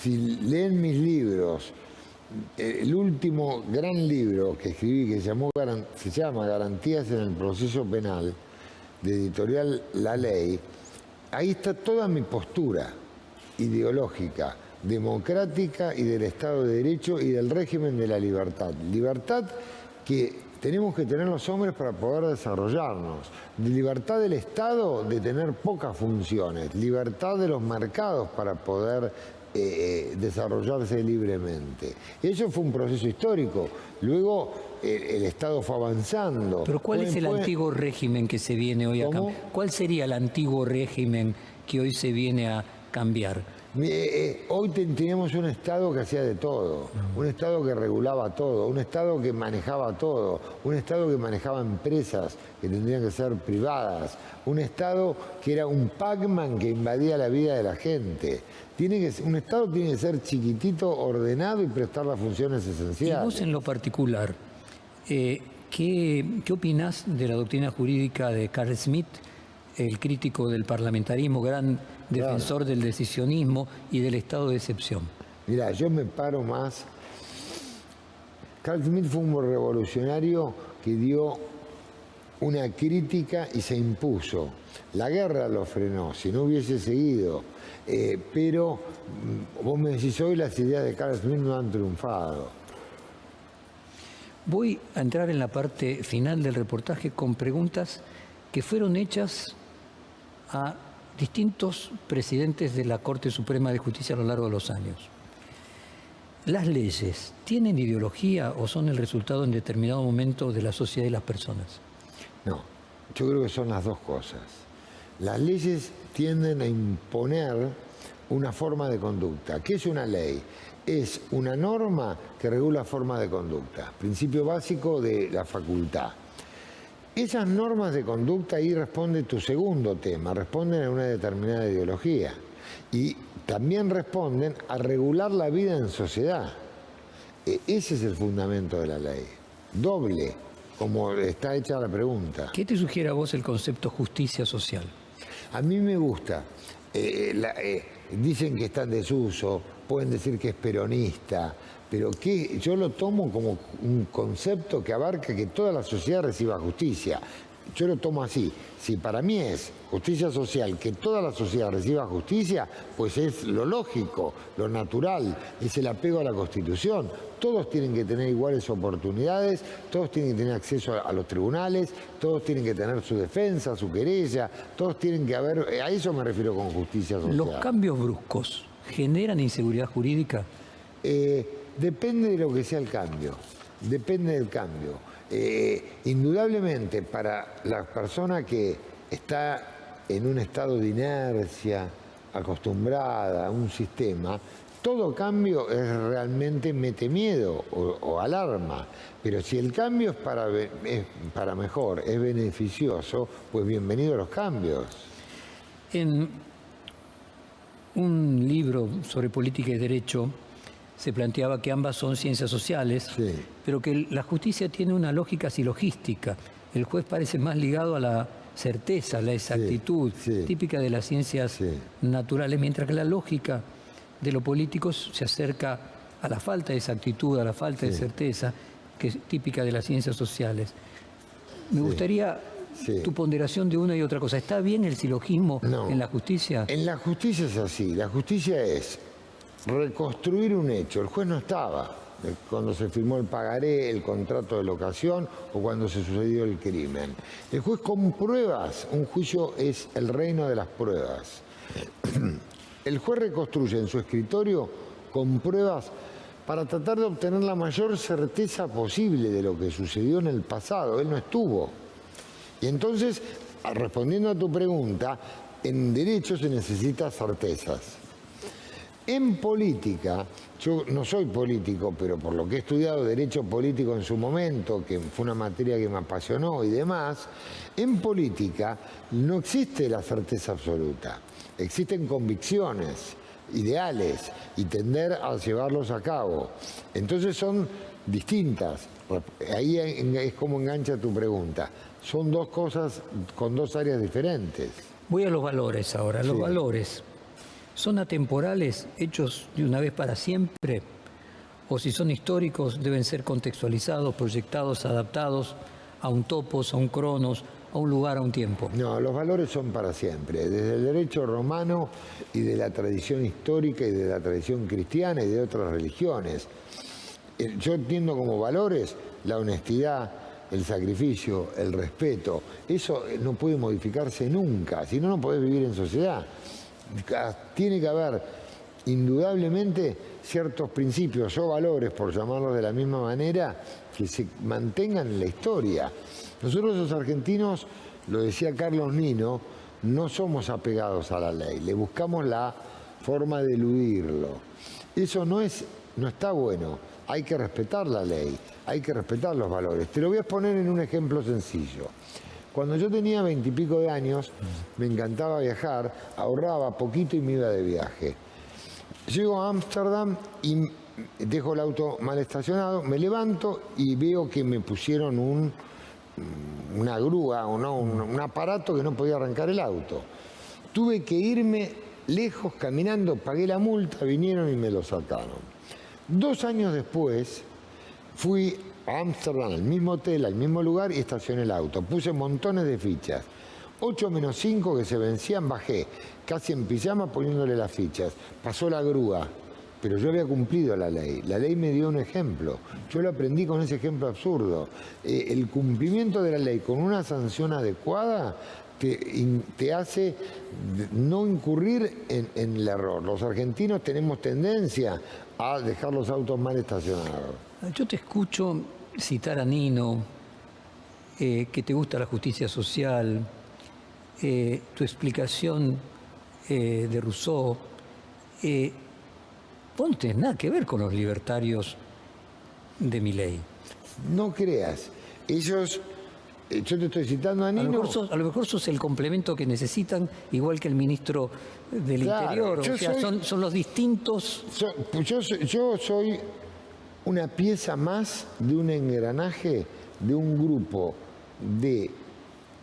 S2: si leen mis libros, el último gran libro que escribí, que se llama Garantías en el Proceso Penal, de editorial La Ley, ahí está toda mi postura ideológica, democrática y del Estado de Derecho y del régimen de la libertad. Libertad que tenemos que tener los hombres para poder desarrollarnos. Libertad del Estado de tener pocas funciones. Libertad de los mercados para poder desarrollarse libremente. Eso fue un proceso histórico. Luego el Estado fue avanzando.
S1: Pero ¿cuál es el antiguo régimen que se viene hoy a
S2: ¿Cómo?
S1: cambiar? ¿Cuál sería el antiguo régimen que hoy se viene a cambiar?
S2: Hoy teníamos un Estado que hacía de todo, un Estado que regulaba todo, un Estado que manejaba todo, un Estado que manejaba empresas que tendrían que ser privadas, un Estado que era un Pac-Man que invadía la vida de la gente. Un Estado tiene que ser chiquitito, ordenado y prestar las funciones
S1: Y
S2: esenciales.
S1: vos en lo particular, ¿qué opinás de la doctrina jurídica de Carl Schmitt, el crítico del parlamentarismo, gran defensor del decisionismo y del estado de excepción?
S2: Mirá, yo me paro más. Carl Schmitt fue un revolucionario que dio una crítica y se impuso. La guerra lo frenó, si no hubiese seguido. Pero vos me decís, hoy las ideas de Carl Schmitt no han triunfado.
S1: Voy a entrar en la parte final del reportaje con preguntas que fueron hechas a distintos presidentes de la Corte Suprema de Justicia a lo largo de los años. ¿Las leyes tienen ideología o son el resultado en determinado momento de la sociedad y las personas?
S2: No, yo creo que son las dos cosas. Las leyes tienden a imponer una forma de conducta. ¿Qué es una ley? Es una norma que regula forma de conducta, principio básico de la facultad. Esas normas de conducta, ahí responde tu segundo tema, responden a una determinada ideología y también responden a regular la vida en sociedad. Ese es el fundamento de la ley, doble, como está hecha la pregunta.
S1: ¿Qué te sugiere a vos el concepto justicia social?
S2: A mí me gusta. Dicen que está en desuso, pueden decir que es peronista, pero que yo lo tomo como un concepto que abarca que toda la sociedad reciba justicia. Yo lo tomo así. Si para mí es justicia social, que toda la sociedad reciba justicia, pues es lo lógico, lo natural, es el apego a la Constitución. Todos tienen que tener iguales oportunidades, todos tienen que tener acceso a los tribunales, todos tienen que tener su defensa, su querella, todos tienen que haber... A eso me refiero con justicia social.
S1: ¿Los cambios bruscos generan inseguridad jurídica?
S2: Depende de lo que sea el cambio, depende del cambio. Indudablemente para la persona que está en un estado de inercia, acostumbrada a un sistema, todo cambio es realmente mete miedo o alarma, pero si el cambio es para mejor, es beneficioso, pues bienvenido a los cambios.
S1: En un libro sobre política y derecho se planteaba que ambas son ciencias sociales,
S2: Sí.
S1: pero que la justicia tiene una lógica silogística. El juez parece más ligado a la certeza, a la exactitud,
S2: sí.
S1: típica de las ciencias
S2: Sí.
S1: naturales, mientras que la lógica de lo político se acerca a la falta de exactitud, a la falta de certeza, que es típica de las ciencias sociales. Me gustaría tu ponderación de una y otra cosa. ¿Está bien el silogismo
S2: No.
S1: en la justicia?
S2: En la justicia es así, la justicia es reconstruir un hecho. El juez no estaba cuando se firmó el pagaré, el contrato de locación o cuando se sucedió el crimen. El juez con pruebas, un juicio es el reino de las pruebas. El juez reconstruye en su escritorio con pruebas para tratar de obtener la mayor certeza posible de lo que sucedió en el pasado. Él no estuvo. Y entonces, respondiendo a tu pregunta, en derecho se necesita certezas. En política, yo no soy político, pero por lo que he estudiado derecho político en su momento, que fue una materia que me apasionó y demás, en política no existe la certeza absoluta, existen convicciones, ideales y tender a llevarlos a cabo. Entonces son distintas. Ahí es como engancha tu pregunta. Son dos cosas con dos áreas diferentes.
S1: Voy a los valores ahora. Los
S2: Sí.
S1: valores, ¿son atemporales, hechos de una vez para siempre? ¿O si son históricos, deben ser contextualizados, proyectados, adaptados a un topos, a un cronos, a un lugar, a un tiempo?
S2: No, los valores son para siempre, desde el derecho romano y de la tradición histórica y de la tradición cristiana y de otras religiones. Yo entiendo como valores la honestidad, el sacrificio, el respeto. Eso no puede modificarse nunca, si no, no podés vivir en sociedad. Tiene que haber indudablemente ciertos principios o valores, por llamarlos de la misma manera, que se mantengan en la historia. Nosotros los argentinos, lo decía Carlos Nino, no somos apegados a la ley, le buscamos la forma de eludirlo. Eso no está bueno, hay que respetar la ley, hay que respetar los valores. Te lo voy a poner en un ejemplo sencillo. Cuando yo tenía 20 y pico de años, me encantaba viajar, ahorraba poquito y me iba de viaje. Llego a Ámsterdam y dejo el auto mal estacionado, me levanto y veo que me pusieron una grúa o no, un aparato que no podía arrancar el auto. Tuve que irme lejos caminando, pagué la multa, vinieron y me lo sacaron. 2 años después fui a Ámsterdam, al mismo hotel, al mismo lugar y estacioné el auto. Puse montones de fichas. 8 menos 5 que se vencían, bajé, casi en pijama poniéndole las fichas. Pasó la grúa, pero yo había cumplido la ley. La ley me dio un ejemplo. Yo lo aprendí con ese ejemplo absurdo. El cumplimiento de la ley con una sanción adecuada te hace no incurrir en el error. Los argentinos tenemos tendencia a dejar los autos mal estacionados.
S1: Yo te escucho citar a Nino, que te gusta la justicia social, tu explicación de Rousseau. Vos no tenés nada que ver con los libertarios de Milei.
S2: No creas, ellos, yo te estoy citando a Nino.
S1: A lo mejor sos el complemento que necesitan, igual que el ministro del
S2: Claro,
S1: Interior. O
S2: yo
S1: sea,
S2: soy-
S1: son los distintos.
S2: Yo soy una pieza más de un engranaje de un grupo de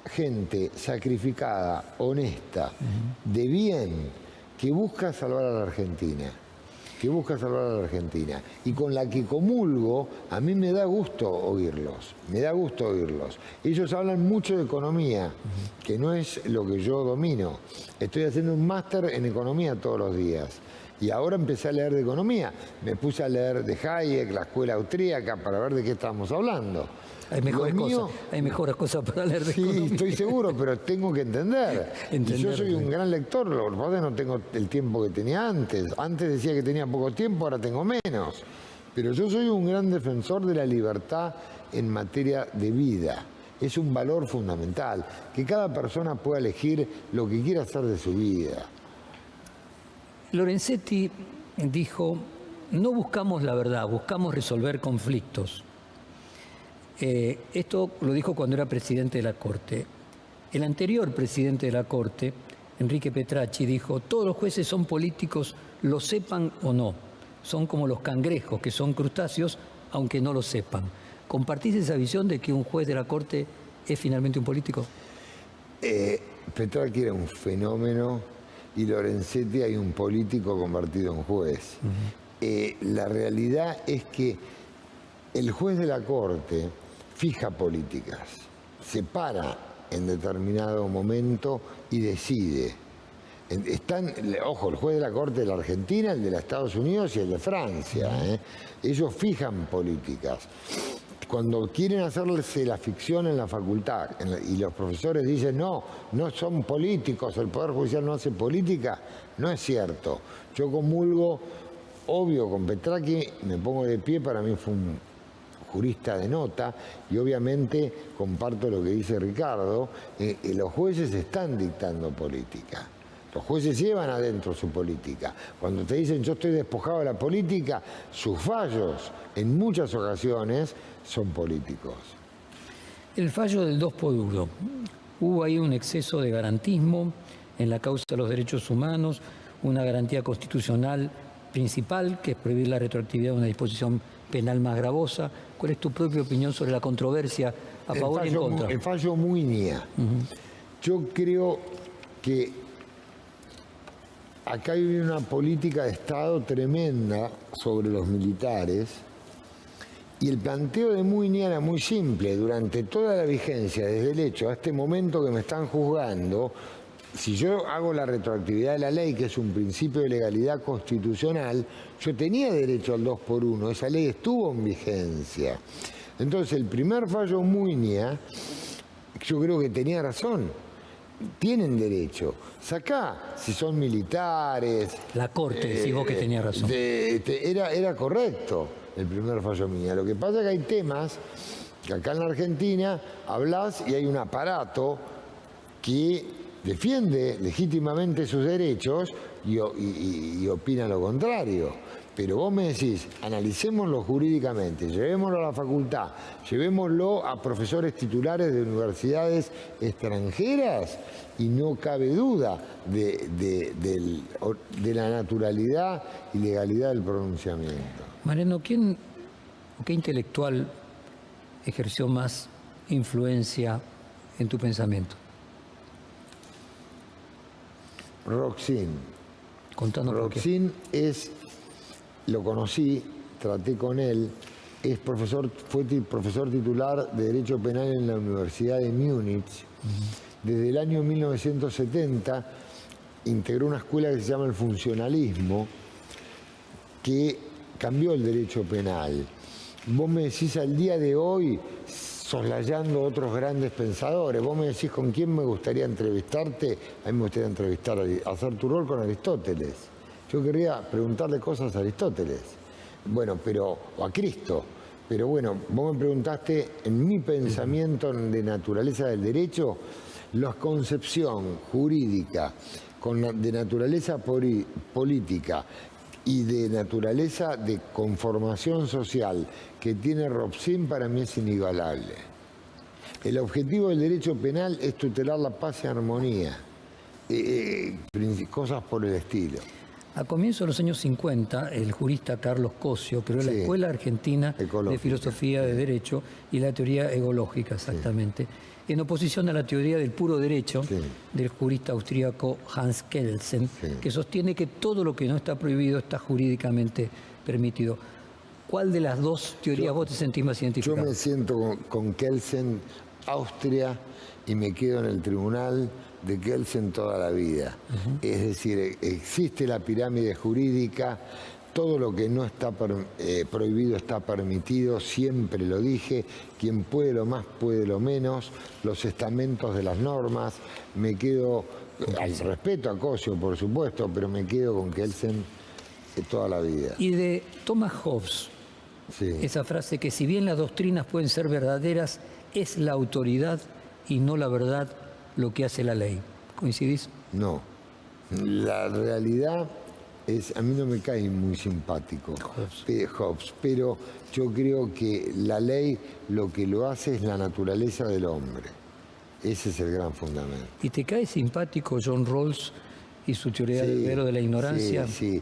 S2: gente sacrificada, honesta, de bien, que busca salvar a la Argentina. Y con la que comulgo, a mí me da gusto oírlos, Ellos hablan mucho de economía, que no es lo que yo domino. Estoy haciendo un máster en economía todos los días. Y ahora empecé a leer de economía. Me puse a leer de Hayek, la escuela austríaca, para ver de qué estábamos hablando.
S1: Hay mejores
S2: Lo mío-
S1: cosas. Hay mejores cosas para leer de
S2: Sí,
S1: economía.
S2: estoy seguro, pero tengo que entender. Y yo soy un gran lector, lo que pasa es que no tengo el tiempo que tenía antes. Antes decía que tenía poco tiempo, ahora tengo menos. Pero yo soy un gran defensor de la libertad en materia de vida. Es un valor fundamental, que cada persona pueda elegir lo que quiera hacer de su vida.
S1: Lorenzetti dijo, no buscamos la verdad, buscamos resolver conflictos. Esto lo dijo cuando era presidente de la Corte. El anterior presidente de la Corte, Enrique Petracci, dijo, todos los jueces son políticos, lo sepan o no. Son como los cangrejos, que son crustáceos, aunque no lo sepan. ¿Compartís esa visión de que un juez de la Corte es finalmente un político?
S2: Petrarca era un fenómeno y Lorenzetti hay un político convertido en juez. La realidad es que el juez de la Corte fija políticas, se para en determinado momento y decide. Ojo, el juez de la Corte de la Argentina, el de los Estados Unidos y el de Francia. Ellos fijan políticas. Cuando quieren hacerse la ficción en la facultad y los profesores dicen no son políticos, el Poder Judicial no hace política, no es cierto. Yo comulgo, obvio, con Petracchi, me pongo de pie, para mí fue un jurista de nota y obviamente comparto lo que dice Ricardo, los jueces están dictando política. Los jueces llevan adentro su política. Cuando te dicen yo estoy despojado de la política, sus fallos en muchas ocasiones son políticos.
S1: El fallo del 2 por 1. Hubo ahí un exceso de garantismo en la causa de los derechos humanos, una garantía constitucional principal, que es prohibir la retroactividad de una disposición penal más gravosa. ¿Cuál es tu propia opinión sobre la controversia a favor y en contra?
S2: El fallo Muiña. Yo creo que acá hay una política de Estado tremenda sobre los militares y el planteo de Muiña era muy simple. Durante toda la vigencia, desde el hecho a este momento que me están juzgando, si yo hago la retroactividad de la ley, que es un principio de legalidad constitucional, yo tenía derecho al 2 por 1, esa ley estuvo en vigencia. Entonces el primer fallo Muiña, yo creo que tenía razón. Tienen derecho. Sacá, si son militares...
S1: La Corte, decís vos que tenía razón.
S2: Era correcto el primer fallo Muiña. Lo que pasa es que hay temas que acá en la Argentina hablas y hay un aparato que defiende legítimamente sus derechos y opina lo contrario. Pero vos me decís, analicémoslo jurídicamente, llevémoslo a la facultad, llevémoslo a profesores titulares de universidades extranjeras y no cabe duda de la naturalidad y legalidad del pronunciamiento.
S1: Mariano, ¿quién o qué intelectual ejerció más influencia en tu pensamiento?
S2: Roxin.
S1: Contanos por qué.
S2: Roxin lo conocí, traté con él, fue profesor titular de Derecho Penal en la Universidad de Múnich. Desde el año 1970 integró una escuela que se llama el funcionalismo, que cambió el derecho penal. Vos me decís al día de hoy, soslayando otros grandes pensadores, vos me decís con quién me gustaría entrevistarte, a mí me gustaría entrevistar, hacer tu rol con Aristóteles. Yo querría preguntarle cosas a Aristóteles, o a Cristo. Pero bueno, vos me preguntaste en mi pensamiento de naturaleza del derecho, la concepción jurídica de naturaleza política y de naturaleza de conformación social que tiene Roxin para mí es inigualable. El objetivo del derecho penal es tutelar la paz y armonía, cosas por el estilo.
S1: A comienzos de los años 50, el jurista Carlos Cosio creó la Escuela Argentina de Filosofía de Derecho y la teoría egológica, exactamente, en oposición a la teoría del puro derecho del jurista austríaco Hans Kelsen, que sostiene que todo lo que no está prohibido está jurídicamente permitido. ¿Cuál de las dos teorías vos te sentís más identificado?
S2: Yo me siento con Kelsen, Austria, y me quedo en el tribunal de Kelsen toda la vida. Es decir, existe la pirámide jurídica, todo lo que no está prohibido está permitido, siempre lo dije, quien puede lo más puede lo menos, los estamentos de las normas, me quedo, al respeto a Cosio por supuesto, pero me quedo con Kelsen toda la vida.
S1: Y de Thomas Hobbes, esa frase que si bien las doctrinas pueden ser verdaderas, es la autoridad y no la verdad lo que hace la ley. ¿Coincidís?
S2: No. La realidad es, a mí no me cae muy simpático Hobbes, pero yo creo que la ley lo que lo hace es la naturaleza del hombre. Ese es el gran fundamento.
S1: ¿Y te cae simpático John Rawls y su teoría del velo de la ignorancia?
S2: Sí.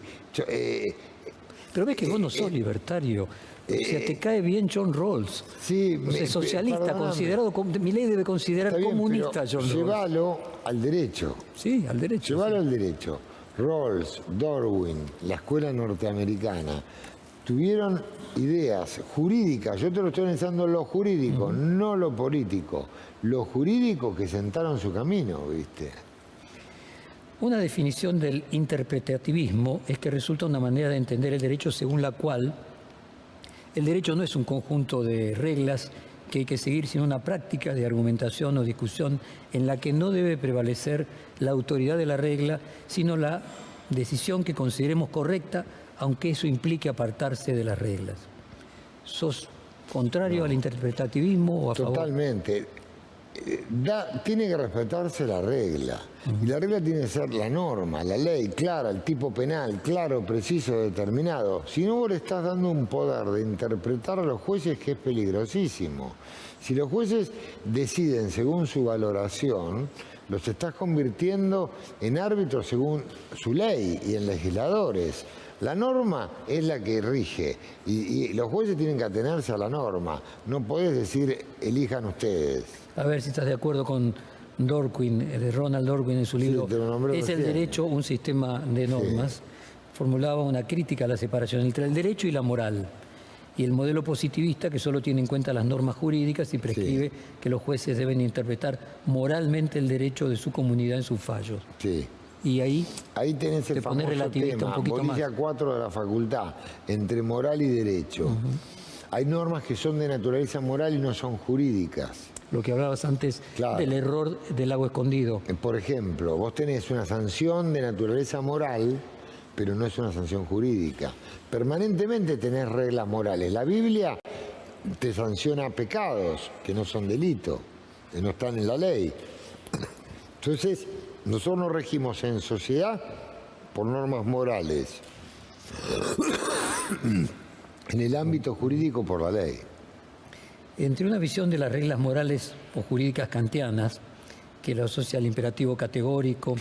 S1: Pero ves que vos no sos libertario. O sea, te cae bien John Rawls.
S2: Sí,
S1: socialista, considerado, Milei debe considerar comunista John Rawls.
S2: Llévalo al derecho.
S1: Sí, al derecho.
S2: Llévalo al derecho. Rawls, Darwin, la escuela norteamericana, tuvieron ideas jurídicas. Yo te lo estoy analizando lo jurídico, no lo político. Lo jurídico que sentaron su camino, ¿viste?
S1: Una definición del interpretativismo es que resulta una manera de entender el derecho según la cual el derecho no es un conjunto de reglas que hay que seguir, sino una práctica de argumentación o discusión en la que no debe prevalecer la autoridad de la regla, sino la decisión que consideremos correcta, aunque eso implique apartarse de las reglas. ¿Sos contrario al interpretativismo o a favor?
S2: Totalmente. tiene que respetarse la regla. Y la regla tiene que ser la norma, la ley, clara, el tipo penal, claro, preciso, determinado. Si no, vos le estás dando un poder de interpretar a los jueces que es peligrosísimo. Si los jueces deciden según su valoración, los estás convirtiendo en árbitros según su ley y en legisladores. La norma es la que rige y los jueces tienen que atenerse a la norma. No podés decir, elijan ustedes.
S1: A ver si estás de acuerdo con Dworkin, de Ronald Dworkin en su libro
S2: te lo nombré
S1: ¿Es el
S2: recién.
S1: derecho un sistema de normas? Formulaba una crítica a la separación entre el derecho y la moral. Y el modelo positivista que solo tiene en cuenta las normas jurídicas y prescribe que los jueces deben interpretar moralmente el derecho de su comunidad en sus fallos.
S2: Sí.
S1: Y ahí
S2: tenés el
S1: te pones
S2: famoso
S1: relativista
S2: tema,
S1: un poquito
S2: bolilla
S1: más.
S2: 4 de la facultad, entre moral y derecho. Hay normas que son de naturaleza moral y no son jurídicas.
S1: Lo que hablabas antes del error del lago escondido.
S2: Por ejemplo, vos tenés una sanción de naturaleza moral, pero no es una sanción jurídica. Permanentemente tenés reglas morales. La Biblia te sanciona pecados que no son delito, que no están en la ley. Entonces, nosotros nos regimos en sociedad por normas morales, en el ámbito jurídico por la ley.
S1: Entre una visión de las reglas morales o jurídicas kantianas, que lo asocia al imperativo categórico,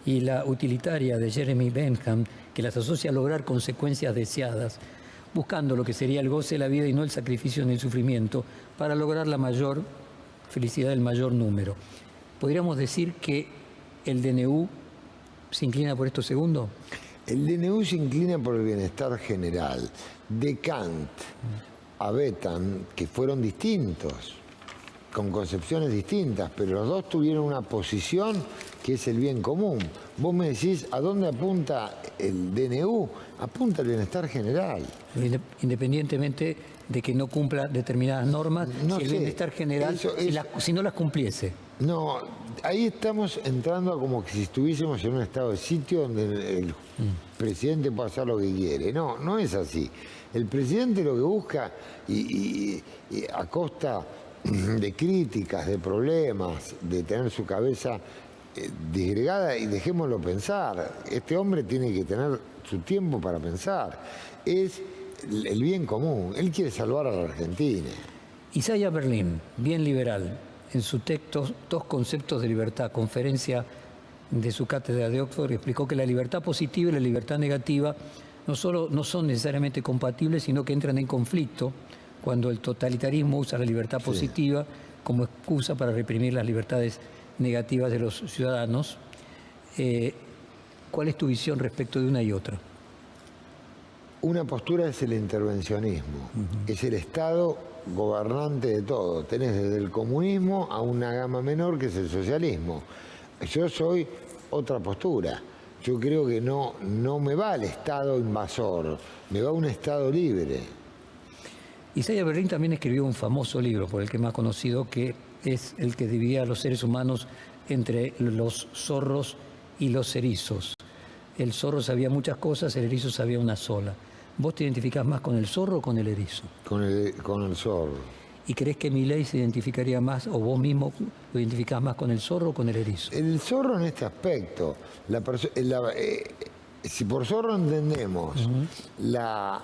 S1: y la utilitaria de Jeremy Bentham, que las asocia a lograr consecuencias deseadas, buscando lo que sería el goce de la vida y no el sacrificio ni el sufrimiento, para lograr la mayor felicidad del mayor número. ¿Podríamos decir que el DNU se inclina por esto segundo?
S2: El DNU se inclina por el bienestar general. De Kant a Bentham, que fueron distintos, con concepciones distintas, pero los dos tuvieron una posición que es el bien común. Vos me decís, ¿a dónde apunta el DNU? Apunta al bienestar general.
S1: Independientemente de que no cumpla determinadas normas,
S2: No
S1: si el
S2: sé,
S1: bienestar general, si no las cumpliese.
S2: No, ahí estamos entrando a como que si estuviésemos en un estado de sitio donde el presidente puede hacer lo que quiere. No, no es así. El presidente lo que busca, y a costa de críticas, de problemas, de tener su cabeza disgregada, y dejémoslo pensar, este hombre tiene que tener su tiempo para pensar, es el bien común. Él quiere salvar a la Argentina.
S1: Isaiah Berlin, bien liberal, en su texto Dos conceptos de libertad, conferencia de su cátedra de Oxford, explicó que la libertad positiva y la libertad negativa no solo no son necesariamente compatibles, sino que entran en conflicto cuando el totalitarismo usa la libertad positiva como excusa para reprimir las libertades negativas de los ciudadanos. ¿Cuál es tu visión respecto de una y otra?
S2: Una postura es el intervencionismo, es el Estado gobernante de todo. Tenés desde el comunismo a una gama menor que es el socialismo. Yo soy otra postura. Yo creo que no me va al Estado invasor, me va a un Estado libre.
S1: Isaiah Berlin también escribió un famoso libro, por el que más conocido, que es el que dividía a los seres humanos entre los zorros y los erizos. El zorro sabía muchas cosas, el erizo sabía una sola. ¿Vos te identificás más con el zorro o con el erizo?
S2: Con el zorro.
S1: ¿Y crees que Milei se identificaría más, o vos mismo lo identificás más con el zorro o con el erizo?
S2: El zorro en este aspecto, si por zorro entendemos la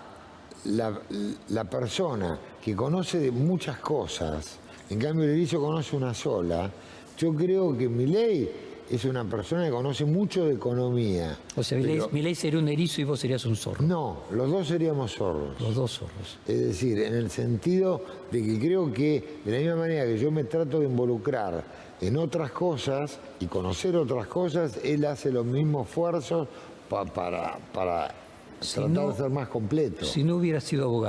S2: persona que conoce de muchas cosas, en cambio el erizo conoce una sola, yo creo que Milei es una persona que conoce mucho de economía.
S1: O sea, Milei sería un erizo y vos serías un zorro.
S2: No, los dos seríamos zorros.
S1: Los dos zorros.
S2: Es decir, en el sentido de que creo que de la misma manera que yo me trato de involucrar en otras cosas y conocer otras cosas, él hace los mismos esfuerzos para tratar de ser más completo.
S1: Si no hubiera sido abogado,